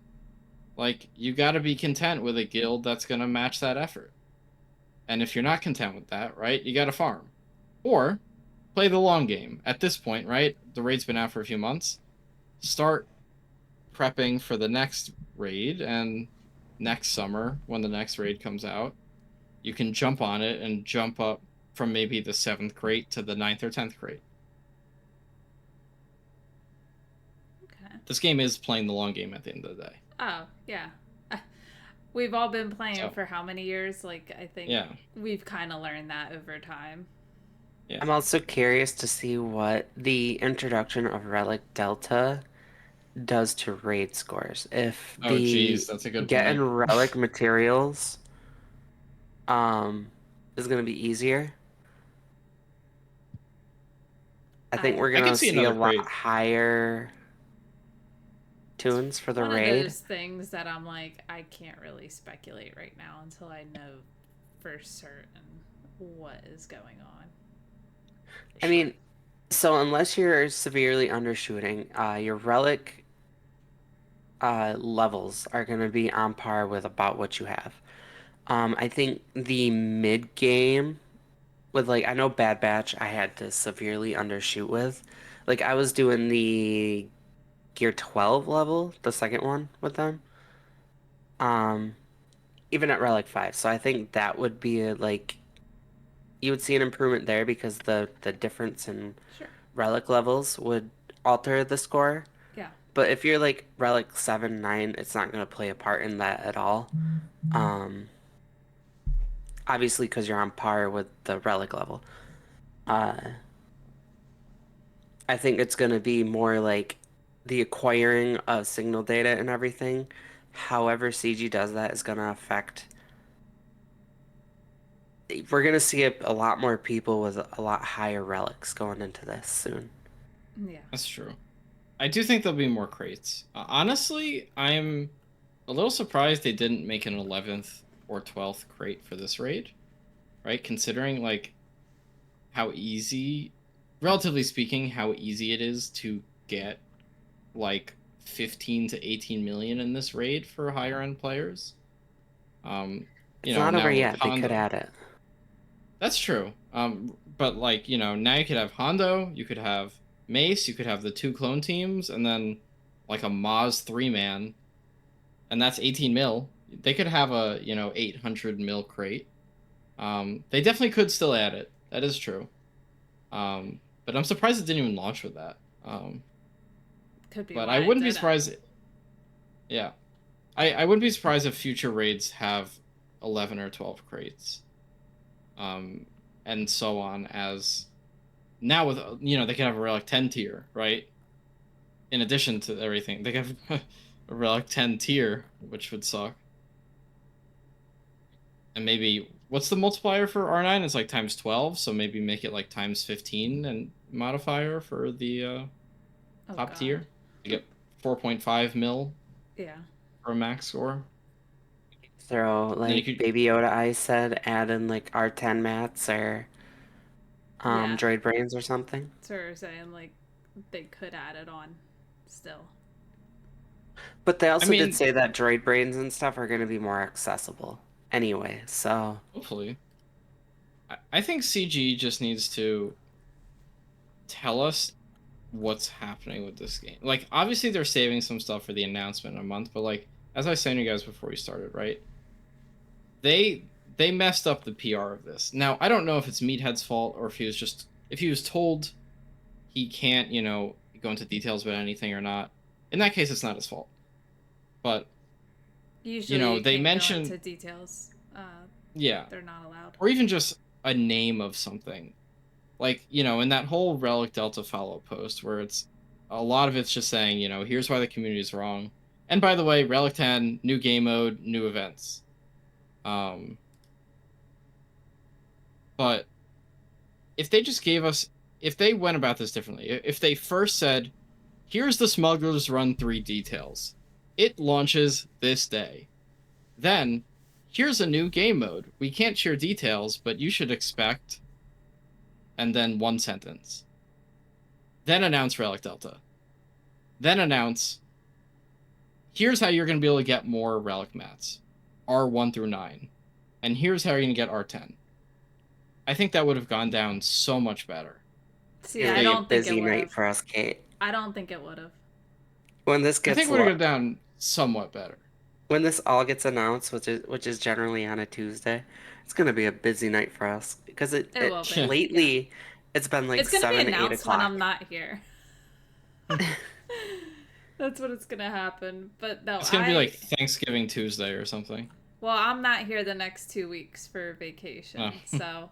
like, you got to be content with a guild that's going to match that effort. And if you're not content with that, right, you got to farm or play the long game. At this point, right, the raid's been out for a few months. Start prepping for the next raid, and next summer when the next raid comes out, you can jump on it and jump up from maybe the 7th crate to the 9th or 10th crate. Okay. This game is playing the long game at the end of the day. Oh, yeah. We've all been playing So, for how many years? Like, I think yeah. we've kind of learned that over time. Yeah. I'm also curious to see what the introduction of Relic Delta does to raid scores. If Oh, the geez, that's a good getting point. relic materials um is gonna be easier, I think I we're I could gonna see see a another lot crate. higher It's tunes for the one of raid. those things that I'm like, I can't really speculate right now until I know for certain what is going on. I Sure. mean, so unless you're severely undershooting, your relic levels are gonna be on par with about what you have. I think the mid game with like I know Bad Batch I had to severely undershoot with. Like I was doing the Gear 12 level, the second one with them. Um, even at Relic 5. So I think that would be like you would see an improvement there because the difference in Sure. relic levels would alter the score. Yeah. But if you're like Relic 7, 9, it's not going to play a part in that at all. Um, obviously because you're on par with the relic level. Uh, I think it's going to be more like the acquiring of signal data and everything. However, CG does that is going to affect. We're going to see a lot more people with a lot higher relics going into this soon. Yeah. That's true. I do think there'll be more crates. Honestly, I'm a little surprised they didn't make an 11th or 12th crate for this raid, right? Considering like how easy, relatively speaking, how easy it is to get like 15 to 18 million in this raid for higher end players. Um, It's not over now with yet. They could Hondo. add it. That's true. But like, now you could have Hondo, you could have Mace, you could have the 2 clone teams, and then like a Maz 3-man, and that's 18 mil. they could have a 800 mil crate. They definitely could still add it. That is true. But I'm surprised it didn't even launch with that. Could be But I why it wouldn't be didn't. surprised. Yeah, I wouldn't be surprised if future raids have 11 or 12 crates. Um, and so on as now with they can have a relic 10 tier, right? In addition to everything, they have a relic 10 tier, which would suck. And maybe what's the multiplier for R9? It's like times 12, so maybe make it like times 15 and modifier for the Oh top God. tier. You get 4.5 mil Yeah. for a max score. Throw And then you like could Baby Yoda I said, add in like R10 mats or Yeah. droid brains or something. That's what we're saying. Like, they could add it on still. But they I also did mean, say that droid brains and stuff are going to be more accessible anyway. So, hopefully. I think CG just needs to tell us what's happening with this game. Like, obviously they're saving some stuff for the announcement in a month, but like as I was saying to you guys before we started, right? They messed up the PR of this. Now, I don't know if it's Meathead's fault or if he was told he can't, go into details about anything or not. In that case, it's not his fault. But, Usually, you they can't go mention, into details. yeah, They're not allowed. or even just a name of something. Like, in that whole Relic Delta follow post where it's a lot of it's just saying, here's why the community is wrong. And by the way, Relic 10, new game mode, new events. Um, but if they just gave us, if they went about this differently, if they first said, here's the Smuggler's Run 3 details, it launches this day. Then, here's a new game mode. We can't share details, but you should expect, and then one sentence. Then announce Relic Delta. Then announce, here's how you're going to be able to get more Relic mats, R1 through 9. And here's how you're going to get R10. I think that would have gone down so much better. it's See, going to I be a don't think it busy would night have. for us, Kate. I don't think it would have. When this I think gets it would have lo gone down somewhat better. when this all gets announced, which is generally on a Tuesday, it's going to be a busy night for us because It will it be. Yeah. Yeah. lately it's been like It's gonna be 7, 8 announced when o'clock. I'm not here. That's what it's gonna happen. But no, It's going to be like Thanksgiving Tuesday or something. well, I'm not here the next 2 weeks for Oh. vacation, so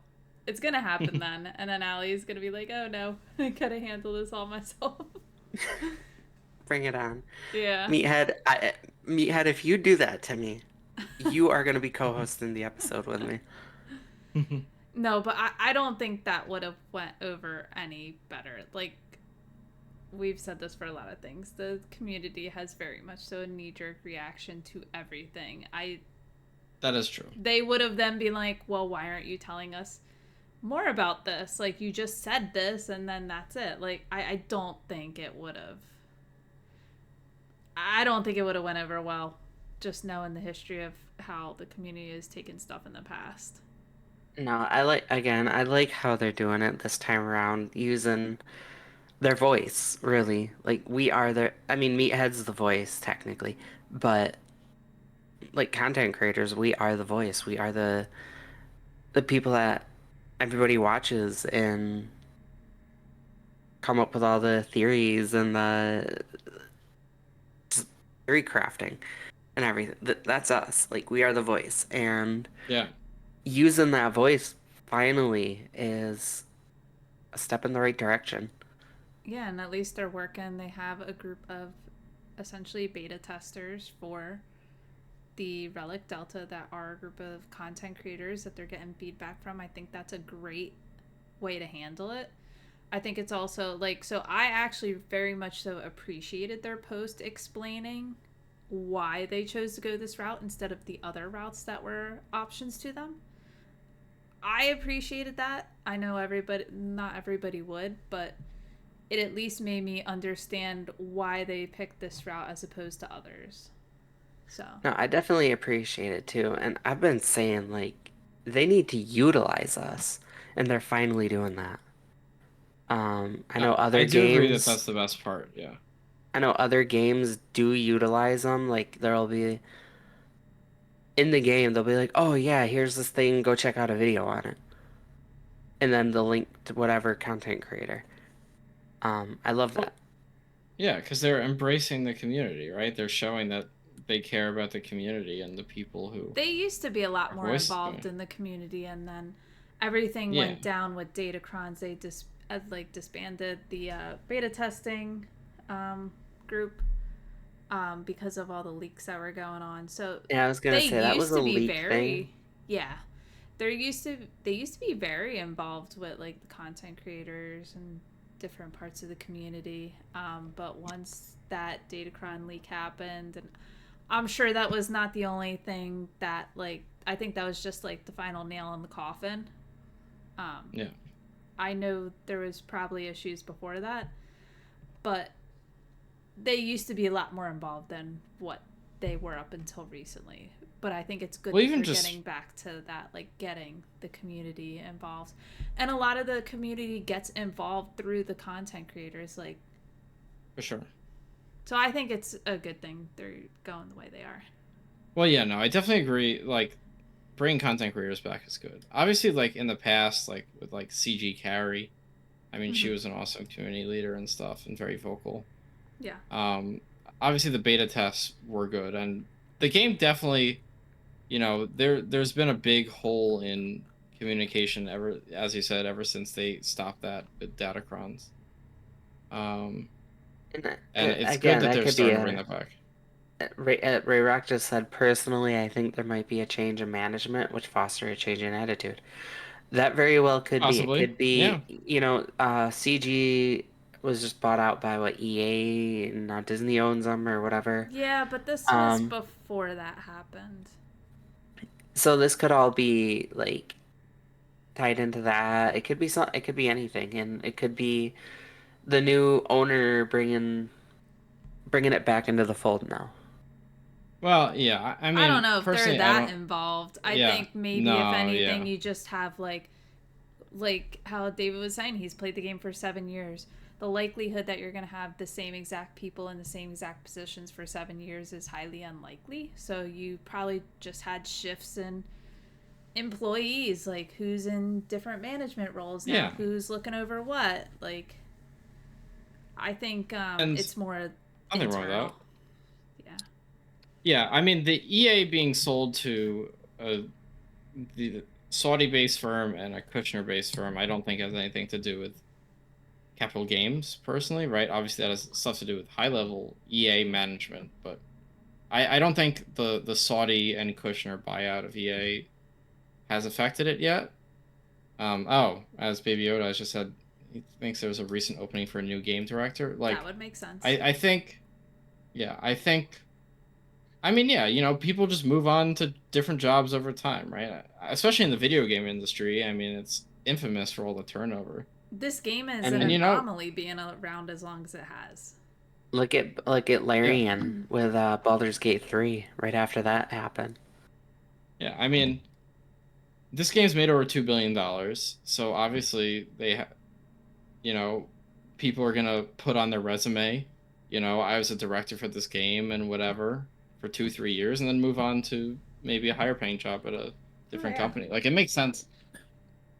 it's gonna happen then. And then Allie's gonna be like, "Oh no, I gotta handle this all myself." Bring it on. Yeah. Meathead, if you do that to me, you are going to be co-hosting the episode with me. No, but I don't think that would have went over any better. Like, we've said this for a lot of things. The community has very much so a knee-jerk reaction to everything. That is true. They would have then been like, "Well, why aren't you telling us more about this? Like, you just said this and then that's it." Like, I don't think it would have. I don't think it would have went over well, just knowing the history of how the community has taken stuff in the past. No, I like how they're doing it this time around, using their voice, really. Like I mean, Meathead's the voice technically, but like content creators, we are the voice. We are the people that everybody watches and come up with all the theories and the theory crafting and everything. That's us. Like we are the voice, and Yeah. using that voice finally is a step in the right direction. Yeah, and at least they're working. They have a group of essentially beta testers for the Relic Delta that are a group of content creators that they're getting feedback from. I think that's a great way to handle it. I think it's also like, so I actually very much so appreciated their post explaining why they chose to go this route instead of the other routes that were options to them. I appreciated that. I know everybody, not everybody would, but it at least made me understand why they picked this route as opposed to others. So, No, I definitely appreciate it too, and I've been saying like they need to utilize us, and they're finally doing that. I know I other do agree that games, that's the best part. Yeah. I know other games do utilize them. Like there'll be in the game they'll be like, "Oh yeah, here's this thing, go check out a video on it." And then the link to whatever content creator. I love that. Well, yeah, because they're embracing the community, right? They're showing that they care about the community and the people who They used to be a lot are more voicing involved it. in the community, and then everything Yeah, went down with Datacrons. They like disbanded the beta testing group because of all the leaks that were going on. So Yeah, I was gonna they say that was used a to be leak thing. very, yeah, they used to be very involved with like the content creators and different parts of the community. But once that Datacron leak happened, and I'm sure that was not the only thing that, like, I think that was just like the final nail in the coffin. Um, yeah. I know there was probably issues before that, but they used to be a lot more involved than what they were up until recently. But I think it's good Well, that even they're just getting back to that, like getting the community involved. And a lot of the community gets involved through the content creators. Like, for sure. so I think it's a good thing they're going the way they are. Well, yeah, no, I definitely agree. Like, bringing content creators back is good. Obviously, like in the past, like with like CG Carry, I mean, she Mm-hmm. was an awesome community leader and stuff, and very vocal. Yeah. Um, Obviously the beta tests were good, and the game definitely, there's been a big hole in communication ever, as you said, ever since they stopped that with Datacrons. Um, And and it's good again, that that they're could be starting to bring a that back. Ray Rock just said, personally, I think there might be a change in management, which foster a change in attitude. That very well could be. It Possibly, could yeah. be, CG was just bought out by what, EA, and now Disney owns them or whatever. Yeah, but this was Um, before that happened. so this could all be like tied into that. It could be anything, and it could be the new owner bringing it back into the fold now. Well, yeah. I I don't mean, know if they're personally, I that don't. involved. I Yeah, think maybe if no, anything, yeah. you just have like how David was saying, he's played the game for 7 years. The likelihood that you're going to have the same exact people in the same exact positions for 7 years is highly unlikely. So you probably just had shifts in employees, like who's in different management roles now, Yeah, who's looking over what. Like, I think and it's more nothing wrong with that. internal. Yeah. Yeah, I mean the EA being sold to the Saudi-based firm and a Kushner-based firm, I don't think has anything to do with Capital Games personally, right? Obviously, that has stuff to do with high-level EA management, but I don't think the Saudi and Kushner buyout of EA has affected it yet. Oh, as Baby Yoda has just said, he thinks there's a recent opening for a new game director. That Like, would make sense. I think, yeah, I mean, yeah, people just move on to different jobs over time, right? Especially in the video game industry. I mean, it's infamous for all the turnover. This game is an And And anomaly being around as long as it has. look at yeah, Larian with Baldur's Gate 3 right after that happened. yeah. I mean, this game's made over $2 billion, so obviously you know, people are gonna put on their resume, I was a director for this game and whatever for 2, 3 years, and then move on to maybe a higher paying job at a Oh different yeah. company. Like, it makes sense.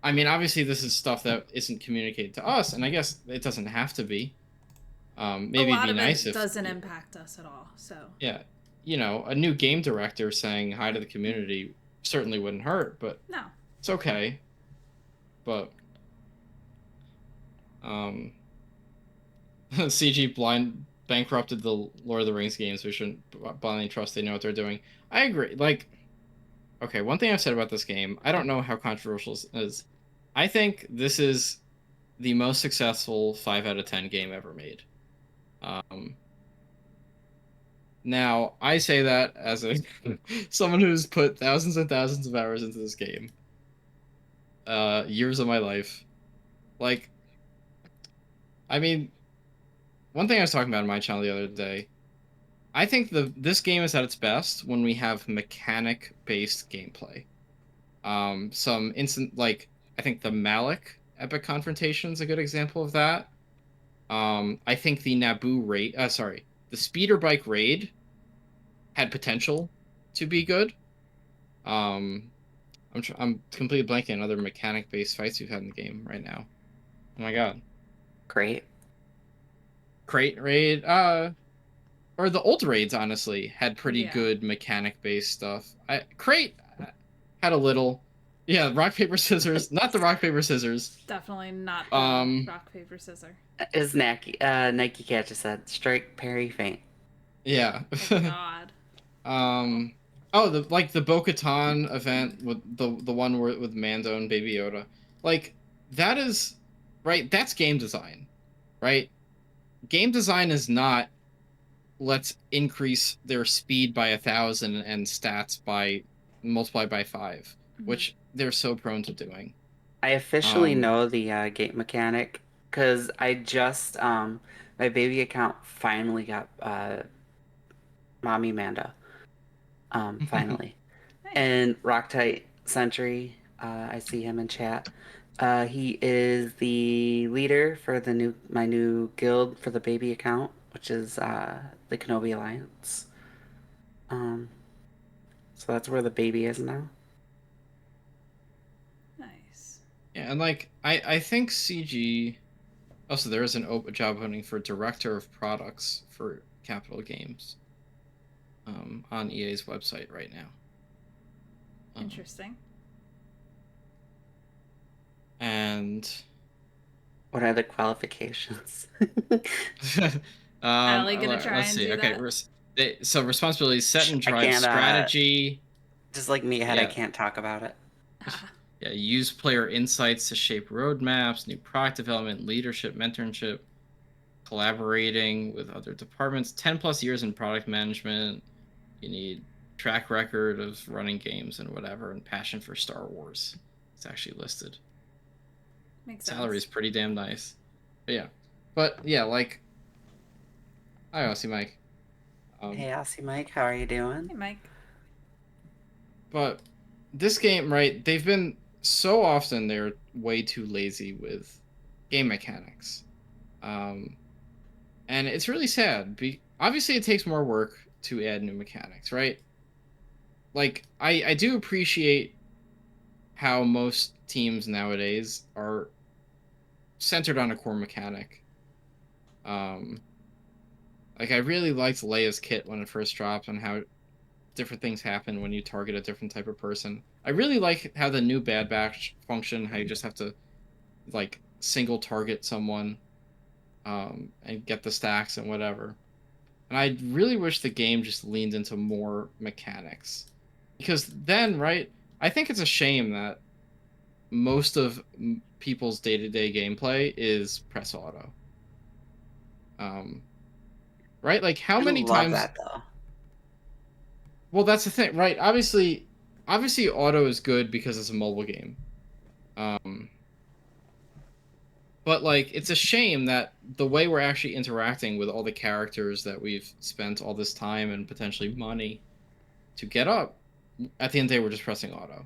I mean, obviously, this is stuff that isn't communicated to us, and I guess it doesn't have to be. A Maybe it'd lot be of nice it if, doesn't impact us at all. So yeah, a new game director saying hi to the community certainly wouldn't hurt, but no. it's okay. But um, CG blind bankrupted the Lord of the Rings games. We shouldn't blindly trust they know what they're doing. I agree. Like, okay, one thing I've said about this game, I don't know how controversial this is. I think this is the most successful 5 out of 10 game ever made. Um, Now I say that as a someone who's put thousands and thousands of hours into this game, years of my life. Like, I mean, one thing I was talking about in my channel the other day, I think this game is at its best when we have mechanic based gameplay. Some instant like I think the Malik epic confrontation is a good example of that. I think the Naboo raid, sorry, the speeder bike raid had potential to be good. Um, I'm completely blanking on other mechanic based fights we've had in the game right now. Oh my god, Great. crate raid. Or the old raids honestly had pretty Yeah. good mechanic based stuff. I crate had a little. Yeah, rock paper scissors. Not the rock paper scissors. Definitely not the Um, rock, paper, scissor. As Nike Cat just said, strike, parry, feint. yeah. Oh, God. Oh. um, oh, the Bo-Katan event with the one with Mando and Baby Yoda, like that is right. That's game design, right? Game design is not let's increase their speed by 1,000 and stats by multiply by 5, Mm-hmm. which they're so prone to doing. I officially Um, know the gate mechanic because I just my baby account finally got Mommy Manda. Finally. Nice. And Rocktite Sentry, I see him in chat. He is the leader for the new my new guild for the baby account, which is the Kenobi Alliance. Um, so that's where the baby is now. Nice. yeah, and like I think CG. Also, there is an job opening for director of products for Capital Games on EA's website right now. Um, Interesting. and What are the qualifications? Allie gonna try let's and see. do Okay, that? so responsibilities set and I drive can't strategy. just like Meathead, I Yeah, can't talk about it. Ah, yeah. Use player insights to shape roadmaps, new product development, leadership, mentorship, collaborating with other departments. 10+ years in product management. You need track record of running games and whatever, and passion for Star Wars. It's actually listed. makes Salary is sense. pretty damn nice. But yeah, like I don't see Mike. Um, Hey, Aussie Mike, how are you doing? Hey, Mike. but this game, right? They've been so often they're way too lazy with game mechanics, um, and it's really sad. Obviously, it takes more work to add new mechanics, right? Like I do appreciate how most teams nowadays are centered on a core mechanic. Um, like I really liked Leia's kit when it first dropped and how different things happen when you target a different type of person. I really like how the new Bad Batch function, how you just have to like single target someone and get the stacks and whatever. And I really wish the game just leaned into more mechanics. Because then, right, I think it's a shame that most of people's day-to-day gameplay is press auto. Um, right? Like how I many love times that though. well that's the thing, right? Obviously auto is good because it's a mobile game. Um, but like it's a shame that the way we're actually interacting with all the characters that we've spent all this time and potentially money to get up, at the end of the day we're just pressing auto.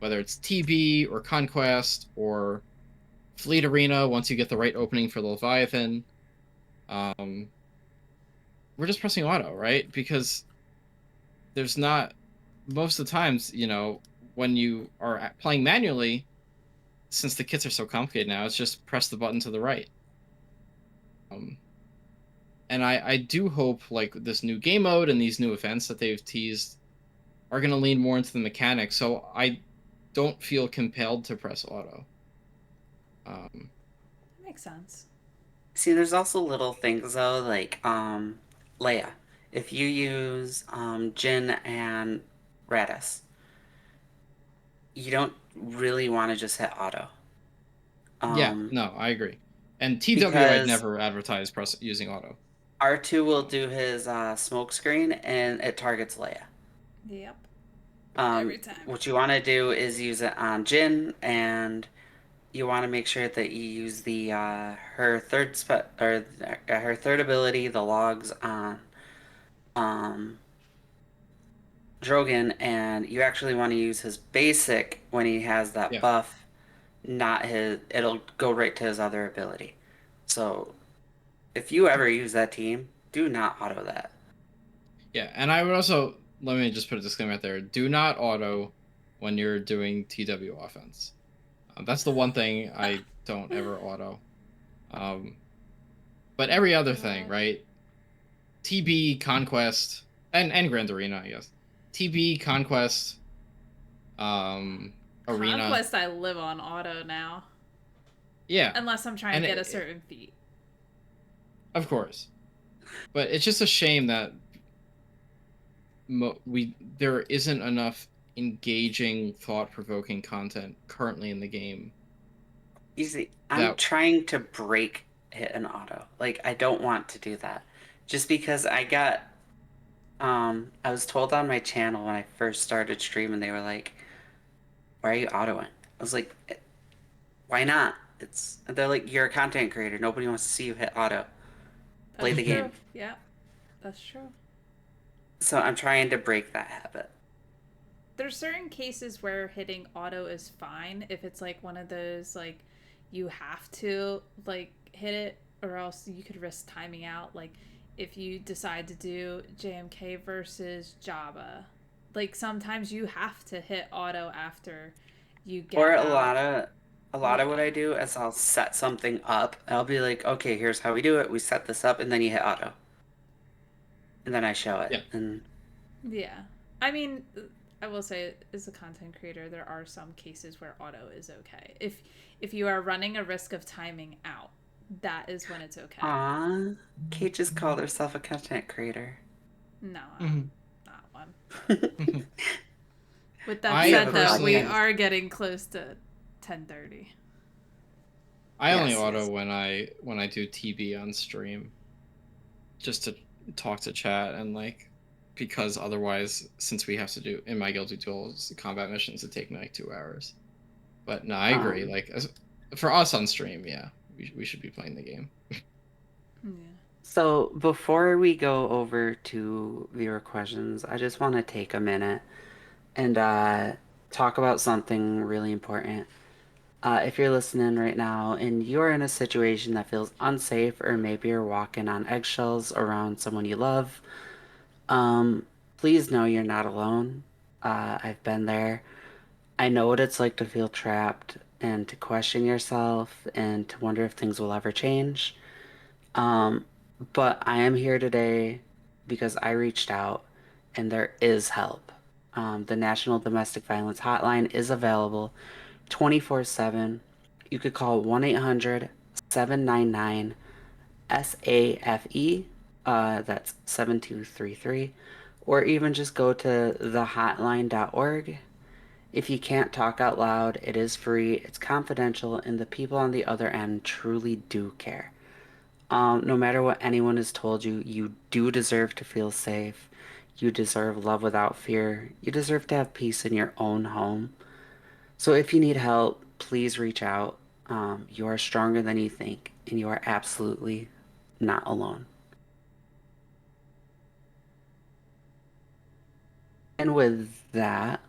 Whether it's TB or Conquest or Fleet Arena once you get the right opening for the Leviathan. Um, we're just pressing auto, right? Because there's not most of the times, when you are playing manually, since the kits are so complicated now, it's just press the button to the right. Um, and I do hope like this new game mode and these new events that they've teased are going to lean more into the mechanics, so I don't feel compelled to press auto. Um, That makes sense. See, there's also little things though, like Leia. If you use Jin and Radis, you don't really want to just hit auto. yeah, Um, no, I agree. And TW, I'd because never advertise press using auto. R2 will Um, do his smoke screen and it targets Leia. Yep. Every time. What you want to do is use it on Jin, and you want to make sure that you use the her her third ability, the logs on um, Drogon, and you actually want to use his basic when he has that yeah, buff, not his. It'll go right to his other ability. So if you ever use that team, do not auto that. yeah, and I would also let me just put a disclaimer out there. Do not auto when you're doing TW offense. That's the one thing I don't ever auto. Um, but every other thing, God. right? TB, Conquest, and Grand Arena, I guess. TB, Conquest, um, Arena. Conquest, I live on auto now. Yeah. Unless I'm trying And to get a certain feat. of course. But it's just a shame that there isn't enough engaging, thought-provoking content currently in the game You see, I'm that trying to break hit an auto. Like, I don't want to do that. Just because I was told on my channel when I first started streaming, they were like, why are you autoing? I was like, why not? They're like, you're a content creator. Nobody wants to see you hit auto. Play That's the true. game. Yeah, that's true. So I'm trying to break that habit. There's certain cases where hitting auto is fine if it's like one of those like you have to like hit it or else you could risk timing out. Like if you decide to do JMK versus Java, like sometimes you have to hit auto after you Or gap out. a lot of Yeah. what I do is I'll set something up. I'll be like, okay, here's how we do it. We set this up, and then you hit auto, and then I show it. yeah. And Yeah. I mean, I will say as a content creator, there are some cases where auto is okay. If you are running a risk of timing out, that is when it's okay. aw, Kate just called herself a content creator. No, I'm Mhm. not one. Mhm. With that We I have said a though, we personally, podcast. are getting close to 10:30. I only Yes, auto yes. when I do TB on stream, just to talk to chat and like, because otherwise, since we have to do in my guilty duels combat missions, it take me like 2 hours. But no, I agree. Um, Like for us on stream, yeah, we should be playing the game. Yeah. so before we go over to viewer questions, I just want to take a minute and talk about something really important. If you're listening right now and you're in a situation that feels unsafe, or maybe you're walking on eggshells around someone you love, um, please know you're not alone. I've been there. I know what it's like to feel trapped and to question yourself and to wonder if things will ever change. Um, but I am here today because I reached out and there is help. The National Domestic Violence Hotline is available 24/7. You could call 1-800-799 SAFE, that's 7233, or even just go to thehotline.org. If you can't talk out loud, it is free, it's confidential, and the people on the other end truly do care. No matter what anyone has told you, you do deserve to feel safe. You deserve love without fear. You deserve to have peace in your own home. So if you need help, please reach out. You are stronger than you think, and you are absolutely not alone. And with that,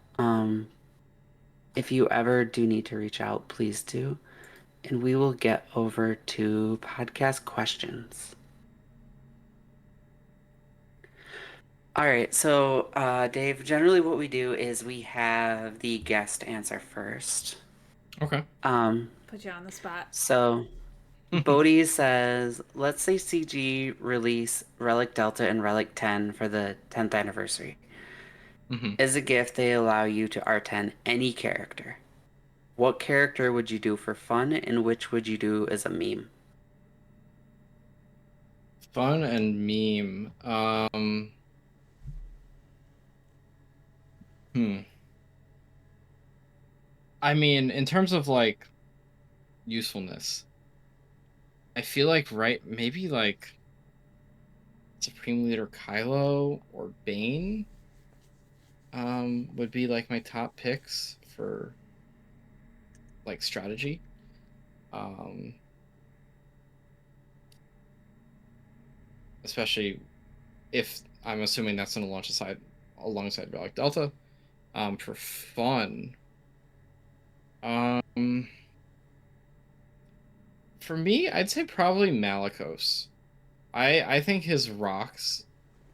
if you ever do need to reach out, please do. And we will get over to podcast questions. All right, so Dave, generally what we do is we have the guest answer first. Okay. Um, Put you on the spot. so Bodhi says, let's say CG release Relic Delta and Relic 10 for the 10th anniversary. hmm As a gift, they allow you to R10 any character. What character would you do for fun, and which would you do as a meme? Fun and meme. Hmm. I mean, in terms of like usefulness, I feel like maybe like Supreme Leader Kylo or Bane would be like my top picks for like strategy. Um Especially if I'm assuming that's gonna launch aside alongside Relic Delta. For fun. Um for me, I'd say probably Malicos. I think his rocks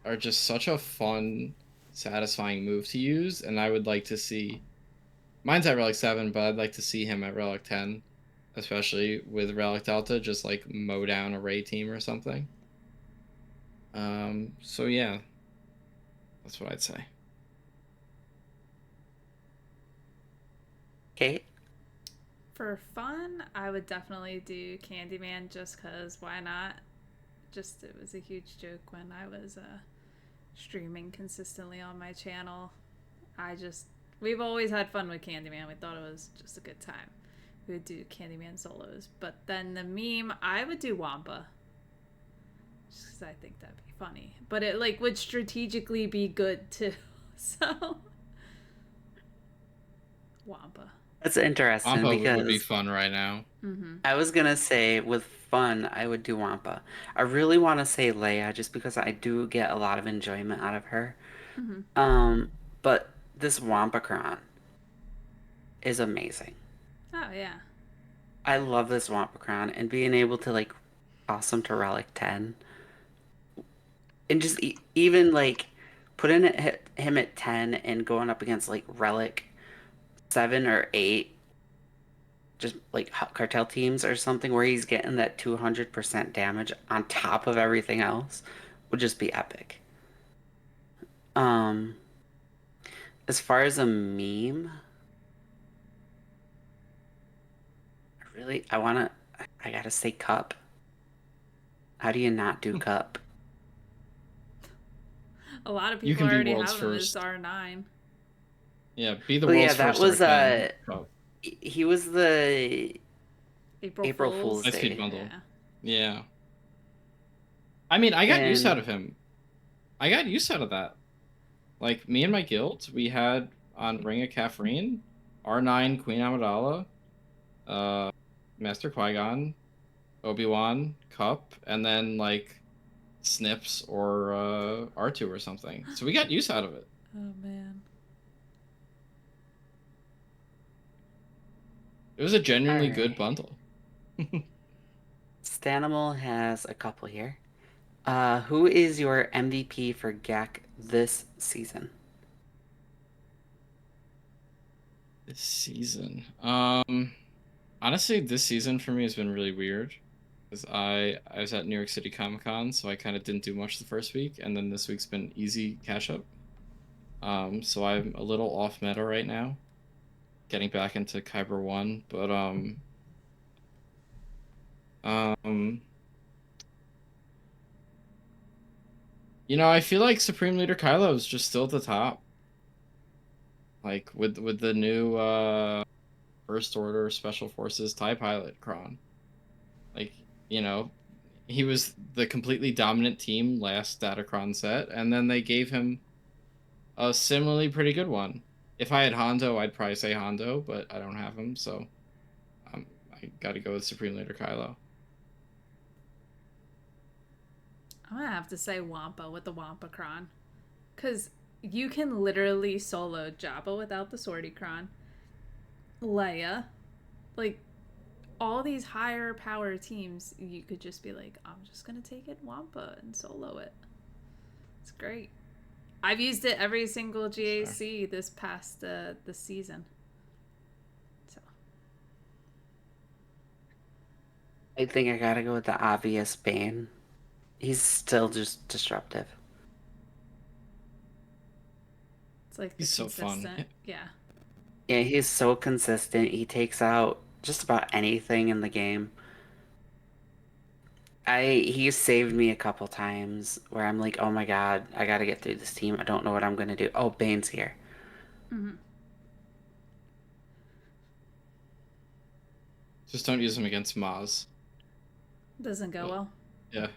are just such a fun satisfying move to use, and I would like to see. Mine's at Relic 7, but I'd like to see him at Relic 10, especially with Relic Delta, just like mow down a Ray team or something. So yeah, that's what I'd say. Kate? For fun, I would definitely do Candyman just because why not? Just it was a huge joke when I was streaming consistently on my channel. We've always had fun with Candyman. We thought it was just a good time. We would do Candyman solos. But then the meme, I would do Wampa. Just because I think that'd be funny. But it like would strategically be good too. So Wampa. That's interesting Ampa would be because fun right now. Mm-hmm. I was gonna say with fun, I would do Wampa. I really want to say Leia just because I do get a lot of enjoyment out of her. Mm-hmm. Um, but this Wampacron is amazing. Oh yeah. I love this Wampacron and being able to like toss him to Relic 10 and just even like putting him at 10 and going up against like Relic 7 or 8 just like cartel teams or something where he's getting that 200% damage on top of everything else would just be epic. Um, as far as a meme, I gotta say Cup. How do you not do Cup? A lot of You people can be already world's have him as first. R9. Yeah, be the Well, yeah, world's that first was R10. Oh, he was the April April Fool's Fools. High speed Day. bundle. Yeah. Yeah. I mean, I got use out And of him. I got use out of that. Like me and my guild, we had on Ring of Caffeine, R9 Queen Amidala, uh, Master Qui-Gon, Obi-Wan, Cup, and then like Snips or R2 or something. So we got use out of it. Oh man. It was a all genuinely good right. bundle. Stanimal has a couple here. Who is your MVP for GAC this season? This season. Honestly, this season for me has been really weird. Because I was at New York City Comic Con, so I kind of didn't do much the first week, and then this week's been easy catch up. So I'm a little off meta right now, getting back into Kyber 1, but um, I feel like Supreme Leader Kylo is just still at the top. Like with the new First Order Special Forces TIE Pilot Kron. Like, you know, he was the completely dominant team last Datacron set, and then they gave him a similarly pretty good one. If I had Hondo, I'd probably say Hondo, but I don't have him, so I got to go with Supreme Leader Kylo. I'm gonna have to say Wampa with the Wampacron. Because you can literally solo Jabba without the Sordicron. Leia. Like, all these higher power teams, you could just be like, I'm just gonna take it Wampa and solo it. It's great. I've used it every single GAC this past this season. So I think I gotta go with the obvious Bane. He's still just disruptive. it's like the He's so fun. consistent. Yeah. Yeah, he's so consistent. He takes out just about anything in the game. He saved me a couple times where I'm like, oh my god, I gotta get through this team. I don't know what I'm gonna do. Oh, Bane's here. Mm-hmm. Just don't use him against Maz. Doesn't go But, well. yeah.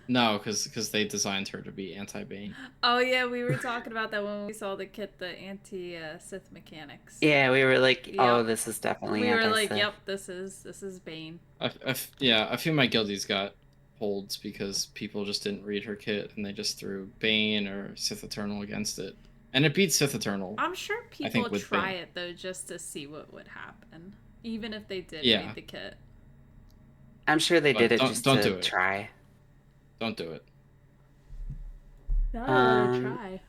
No, because they designed her to be anti-Bane. Oh yeah, we were talking about that when we saw the kit, the anti Sith mechanics. Yeah, we were like, oh, Yep. this is definitely We were like, anti-Sith. yep, this is Bane. Yeah, a few of my guildies got holds because people just didn't read her kit and they just threw Bane or Sith Eternal against it. And it beats Sith Eternal, I'm sure I people think, with try Bane. it though just to see what would happen, even if they did Yeah, read the kit. I'm sure they did but it don't just don't to do it. try. Don't do it. Now I want to Um, try.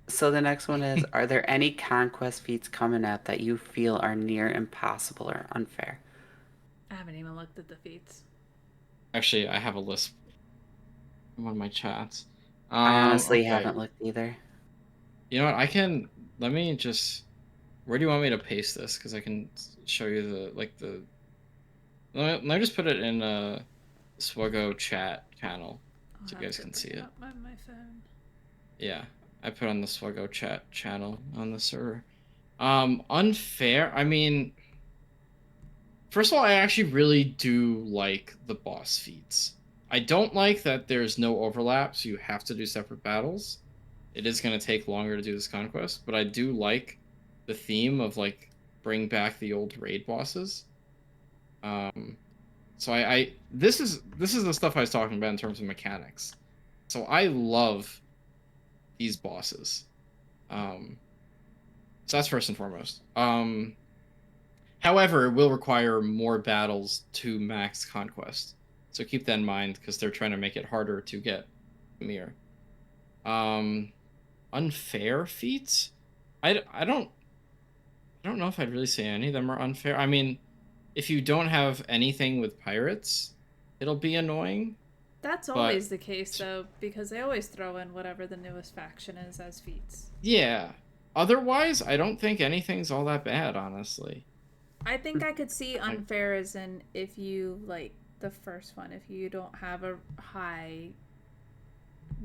So the next one is, are there any conquest feats coming up that you feel are near impossible or unfair? I haven't even looked at the feats. Actually, I have a list in one of my chats. I honestly Okay. haven't looked either. You know what? I can let me just. Where do you want me to paste this? Because I can show you the like the. Let me just put it in Swuggo chat channel I'll so you have guys to can bring see it it. up on my phone. Yeah, I put on the Swuggo chat channel on the server. Unfair. I mean, first of all, I actually really do like the boss feats. I don't like that there's no overlap, so you have to do separate battles. It is going to take longer to do this conquest, but I do like the theme of like bring back the old raid bosses. Um, so I this is the stuff I was talking about in terms of mechanics. So I love these bosses. Um, so that's first and foremost. However, it will require more battles to max conquest. So keep that in mind because they're trying to make it harder to get Mir. Um, Unfair feats? I don't know if I'd really say any of them are unfair. I mean, if you don't have anything with pirates, it'll be annoying. That's But always the case, though, because they always throw in whatever the newest faction is as feats. yeah, otherwise, I don't think anything's all that bad, honestly. I think I could see Like, unfair as in if you, like, the first one, if you don't have a high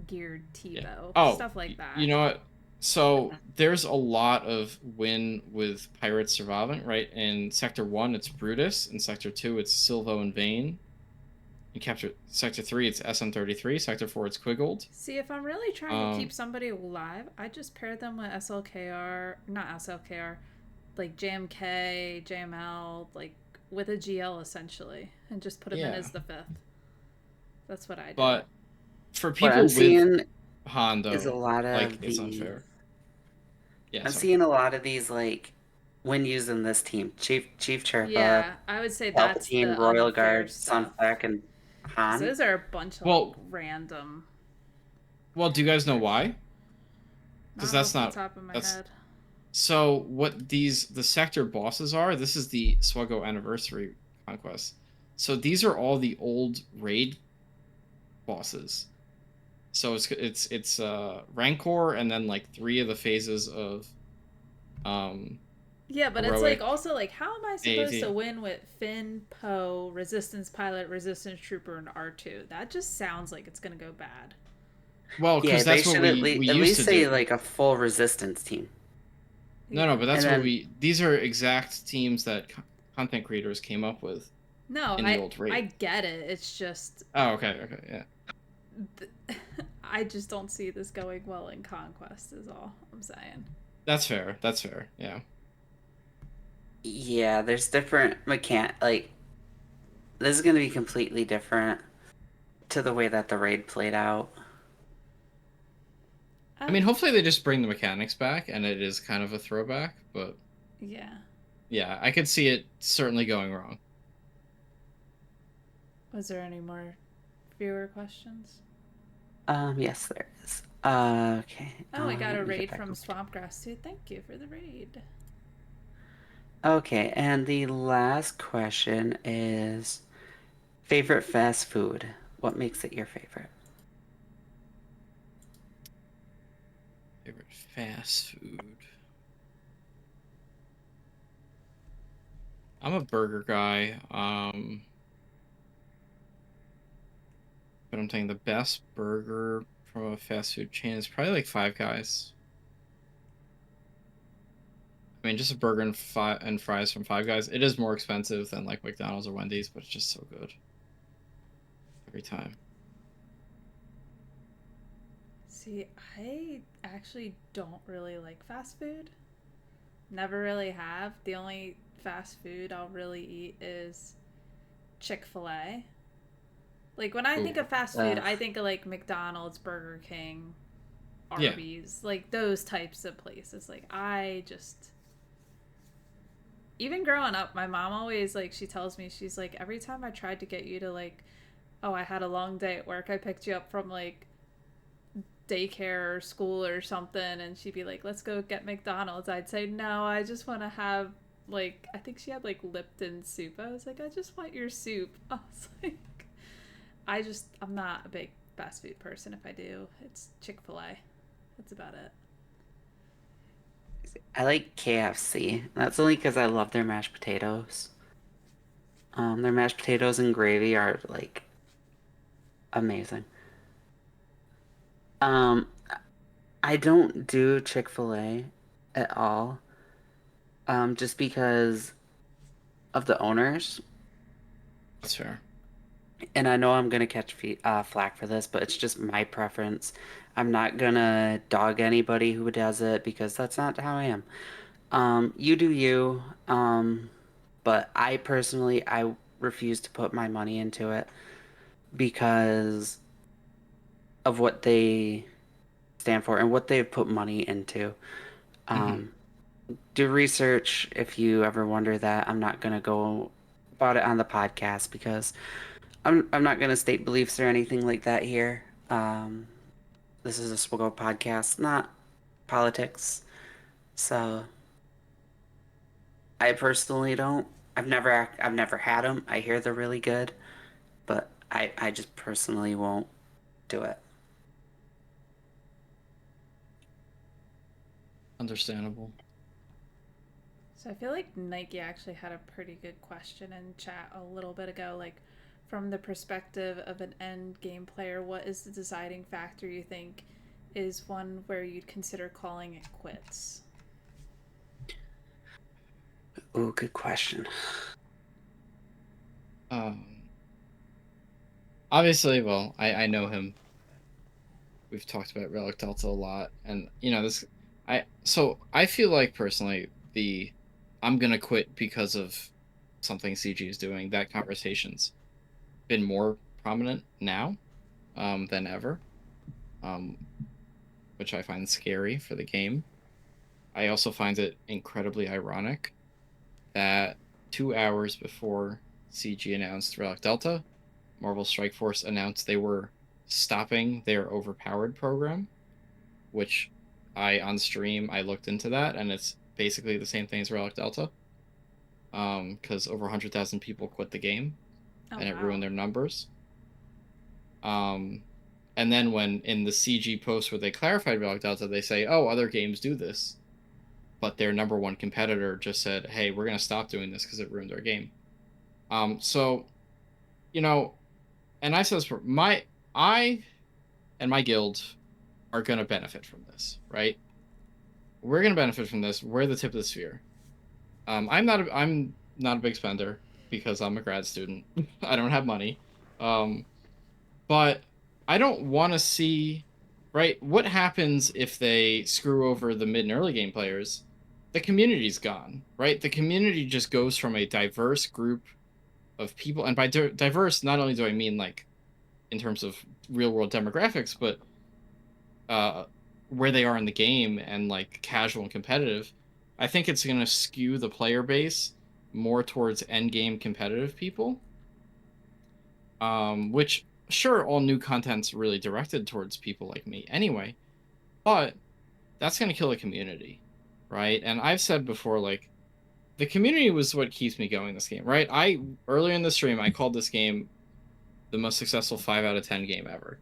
geared yeah. T-bow, Oh, stuff like you that. know what? So there's a lot of win with pirates surviving, right? In Sector 1, it's Brutus. In Sector 2, it's Silvo and Vane. In Capture Sector 3, it's SM33. Sector 4, it's Quiggold. See, if I'm really trying to keep Um, somebody alive, I just pair them with SLKR, not SLKR, like JMK, JML, like with a GL essentially, and just put them in yeah. as the fifth. That's what I do. But for What I'm people with seeing is a Hondo, lot like, of it's these. unfair. Yeah, I'm sorry. seeing a lot of these like when using this team: Chief Chirpa, Yeah, I would say that's Palpatine, the Royal unfair Guard, stuff. Sunfleck, and Because Han. those are a bunch of like Well, random do you guys know characters. why? Because Not that's off the not top of my that's head. so what the sector bosses are. This is the Swuggo Anniversary Conquest. So these are all the old raid bosses. So it's Rancor and then like three of the phases of um Yeah, but it's like heroic also like, how am I supposed to AAT. win with Finn, Poe, Resistance Pilot, Resistance Trooper, and R2? That just sounds like it's gonna go bad. Well, Yeah, because they that's what should we at used least to say do. like a full resistance team. No, Yeah. but And that's what then we. These are exact teams that content creators came up with No, in the old I raid. get it. It's just Oh, okay, okay, yeah. I just don't see this going well in Conquest. Is all I'm saying. That's fair. That's fair. Yeah. yeah, there's different like this is gonna be completely different to the way that the raid played out. I mean, hopefully they just bring the mechanics back and it is kind of a throwback, but Yeah. yeah, I could see it certainly going wrong. Was there any more viewer questions? Yes, there is. Okay. Oh, we got a Let me get raid back from over to. Swampgrass too. Thank you for the raid. Okay, and the last question is favorite fast food. What makes it your favorite? Favorite fast food. I'm a burger guy. But I'm saying the best burger from a fast food chain is probably like Five Guys. I mean, just a burger and fries from Five Guys. It is more expensive than like McDonald's or Wendy's, but it's just so good every time. See, I actually don't really like fast food. Never really have. The only fast food I'll really eat is Chick-fil-A. Like when I think Ooh, of fast food, Uh, I think of like McDonald's, Burger King, yeah. Arby's, like those types of places. Like I just even growing up, my mom always like she tells me she's like every time I tried to get you to like, oh, I had a long day at work, I picked you up from like daycare or school or something, and she'd be like, "Let's go get McDonald's," I'd say, "No, I just want to have like I think she had like Lipton soup." I was like, "I just want your soup." I was like, I'm not a big fast food person. If I do, it's Chick-fil-A. That's about it. I like KFC. That's only because I love their mashed potatoes. Their mashed potatoes and gravy are like amazing. Um, I don't do Chick-fil-A at all. Just because of the owners. That's fair. And I know I'm gonna catch flack for this, but it's just my preference. I'm not gonna dog anybody who does it because that's not how I am. You do you. But I personally, I refuse to put my money into it because of what they stand for and what they've put money into. Hmm. Um, do research if you ever wonder that. I'm not gonna go about it on the podcast because I'm not gonna state beliefs or anything like that here. This is a Swiggle podcast, not politics. So I personally don't. I've never had them. I hear they're really good, but I just personally won't do it. Understandable. So I feel like Nike actually had a pretty good question in chat a little bit ago. Like, from the perspective of an end game player, what is the deciding factor you think is one where you'd consider calling it quits? Ooh, good question. Um, Obviously, well, I know him. We've talked about Relic Delta a lot, and this. I feel like personally the I'm gonna quit because of something CG is doing. That conversation's been more prominent now, than ever, um, which I find scary for the game. I also find it incredibly ironic that 2 hours before CG announced Relic Delta, Marvel Strike Force announced they were stopping their overpowered program, which on stream I looked into that, and it's basically the same thing as Relic Delta. Because over 100,000 people quit the game, Oh, and it wow. ruined their numbers. Um, and then when in the CG post where they clarified Relic Delta, they say, "Oh, other games do this," but their number one competitor just said, "Hey, we're gonna stop doing this because it ruined our game." So you know, and I said this for I and my guild are gonna benefit from this, right? We're gonna benefit from this. We're the tip of the sphere. I'm not a big spender because I'm a grad student. I don't have money. Um, but I don't want to see, right? What happens if they screw over the mid and early game players? The community's gone, right? The community just goes from a diverse group of people, and by diverse, not only do I mean like in terms of real world demographics, but uh, where they are in the game and like casual and competitive. I think it's going to skew the player base more towards end game competitive people, which sure, all new content's really directed towards people like me anyway, but that's going to kill the community, right? And I've said before, like the community was what keeps me going this game, right? I earlier in the stream I called this game the most successful 5 out of 10 game ever.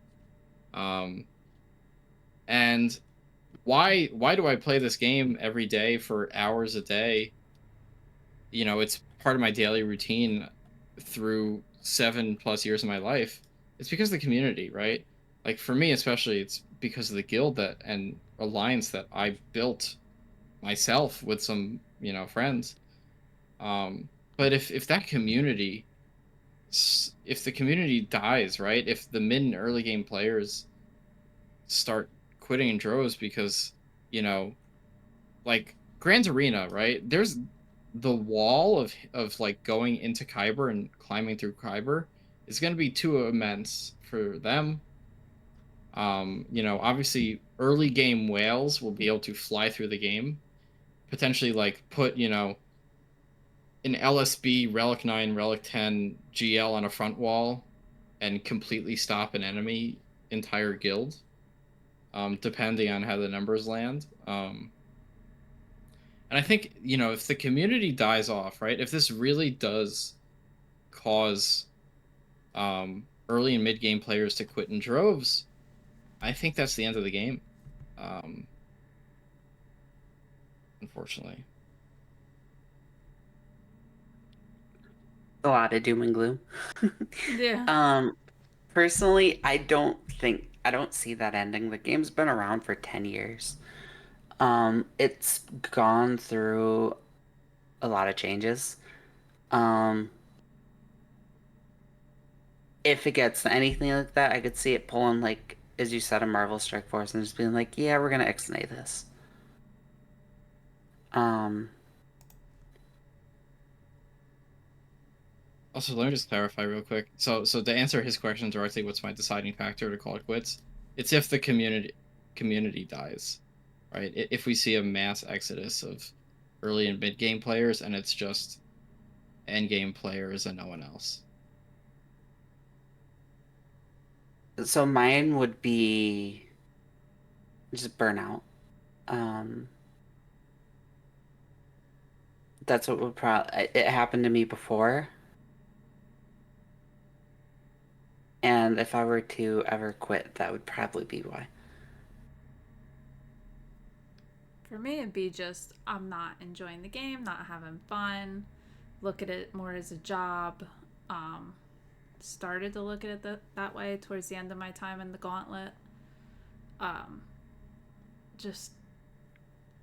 Um, and why do I play this game every day for hours a day? It's part of my daily routine through 7+ years of my life. It's because of the community, right? Like for me especially, it's because of the guild that and alliance that I built myself with some, friends. But if that community if the community dies, right? If the mid and early game players start quitting in droves because, you know, like Grand Arena, right? There's the wall of like going into Kyber and climbing through Kyber is going to be too immense for them. Obviously early game whales will be able to fly through the game, potentially like put, an LSB Relic 9, Relic 10 GL on a front wall and completely stop an enemy entire guild. depending on how the numbers land. And I think, if the community dies off, right? If this really does cause early and mid game players to quit in droves, I think that's the end of the game. Um, Unfortunately. A lot of doom and gloom. Yeah. Um, Personally, I don't see that ending. The game's been around for 10 years. It's gone through a lot of changes. Um, if it gets anything like that, I could see it pulling like, as you said, a Marvel Strike Force and just being like, yeah, we're gonna Ixnay this. Um, Also, let me just clarify real quick. So to answer his question directly, what's my deciding factor to call it quits? It's if the community dies, right? If we see a mass exodus of early and mid game players, and it's just end game players and no one else. so mine would be just burnout. Um, that's what would probably, it happened to me before. And if I were to ever quit, that would probably be why. For me, it'd be just I'm not enjoying the game, not having fun. Look at it more as a job. Um, Started to look at it that way towards the end of my time in the gauntlet. Um, just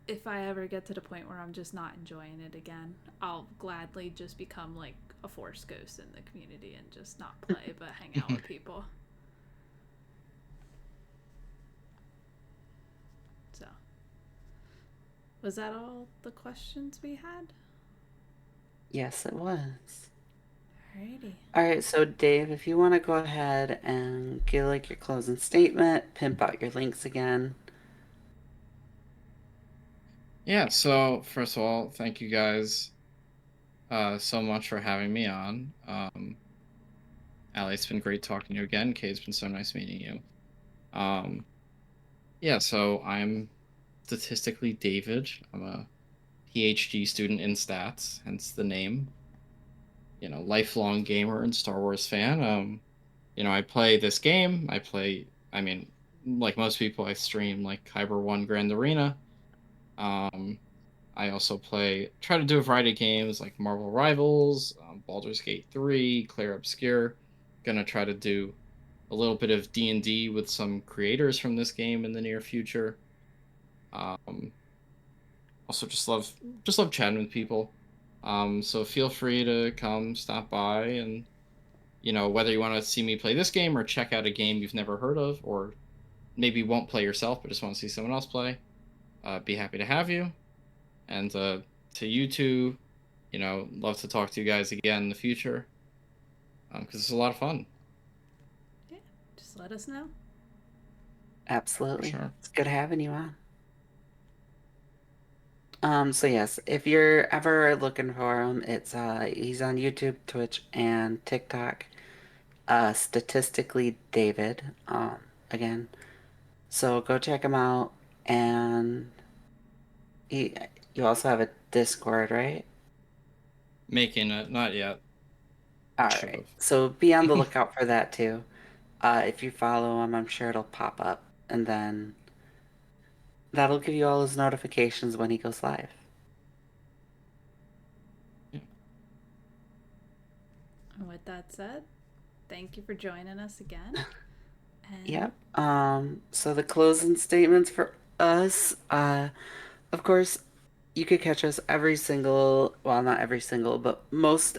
if I ever get to the point where I'm just not enjoying it again, I'll gladly just become like a force ghost in the community and just not play but hang out with people. So, was that all the questions we had? Yes, it was. Alrighty. All right, so Dave, if you want to go ahead and give like your closing statement, pimp out your links again. Yeah. So first of all, thank you guys so much for having me on. Allie, it's been great talking to you again. Kate, it's been so nice meeting you. Um, yeah. So I'm statistically David. I'm a PhD student in stats, hence the name. Lifelong gamer and Star Wars fan. I play this game. I mean, like most people, I stream like Kyber 1 Grand Arena. Um, I also try to do a variety of games like Marvel Rivals, Baldur's Gate 3, Clair Obscur. Gonna try to do a little bit of D&D with some creators from this game in the near future. Um, Also just love chatting with people. So feel free to come stop by and whether you want to see me play this game or check out a game you've never heard of, or maybe won't play yourself but just want to see someone else play, be happy to have you. And to you two, love to talk to you guys again in the future, because it's a lot of fun. Yeah, just let us know. For Absolutely. sure. It's good having you on. So yes, if you're ever looking for him, it's he's on YouTube, Twitch, and TikTok. Statistically David. Again. So go check him out. And he, you also have a Discord, right? Making it, not yet. All Should right. So be on the lookout for that too. If you follow him, I'm sure it'll pop up, and then that'll give you all his notifications when he goes live. Yeah. And with that said, thank you for joining us again. And Yep. So the closing statements for us, of course, you could catch us every single, well, not every single, but most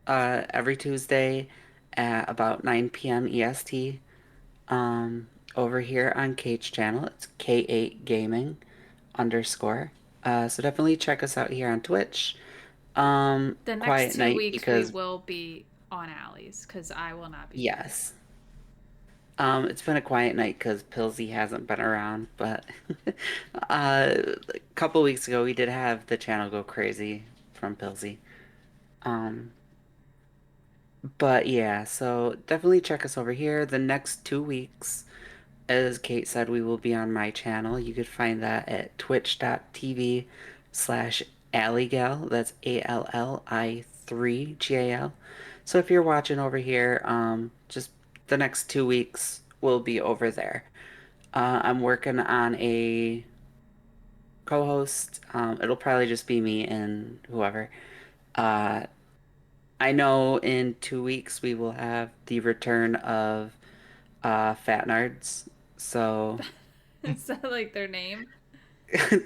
every Tuesday at about 9 p.m. EST. Over here on Kate's channel, it's K8 Gaming _. So definitely check us out here on Twitch. the next Quiet two night weeks we because will be on Allie's because I will not be playing. yes. It's been a quiet night because Pilsy hasn't been around, but a couple weeks ago we did have the channel go crazy from Pilsy. Um, but yeah, so definitely check us over here. The next 2 weeks, as Kate said, we will be on my channel. You could find that at twitch.tv/Alligal. That's ALLI3GAL. So if you're watching over here, just the next 2 weeks will be over there. I'm working on a co-host. It'll probably just be me and whoever. Uh, I know in 2 weeks we will have the return of Fat Nards. So Is that like their name?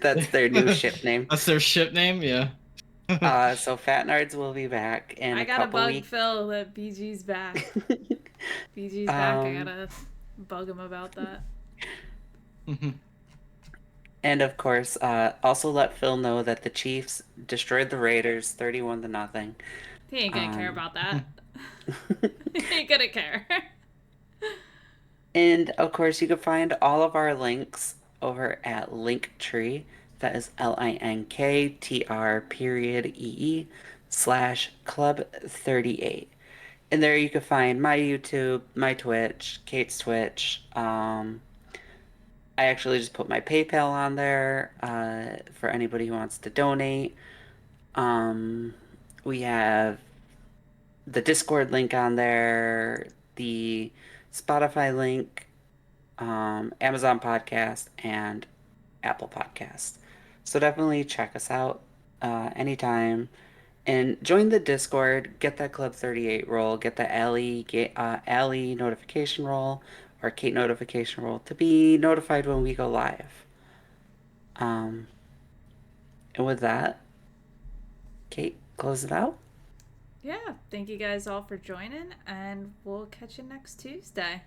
that's their new ship name. That's their ship name, yeah. So Fat Nards will be back in I a gotta couple bug weeks. Phil that BG's back. BG's back. I Um, gotta bug him about that. and of course, also let Phil know that the Chiefs destroyed the Raiders 31 to nothing. He ain't gonna care Um, about that. He ain't gonna care. and of course, you can find all of our links over at Linktree. That is linktr.ee/club38. And there you can find my YouTube, my Twitch, Kate's Twitch. I actually just put my PayPal on there for anybody who wants to donate. Um, we have the Discord link on there, the Spotify link, Amazon Podcast, and Apple Podcast. So definitely check us out anytime. And join the Discord, get that Club 38 roll, get the Allie notification roll or Kate notification roll to be notified when we go live. Um, and with that, Kate, close it out. Yeah, thank you guys all for joining, and we'll catch you next Tuesday.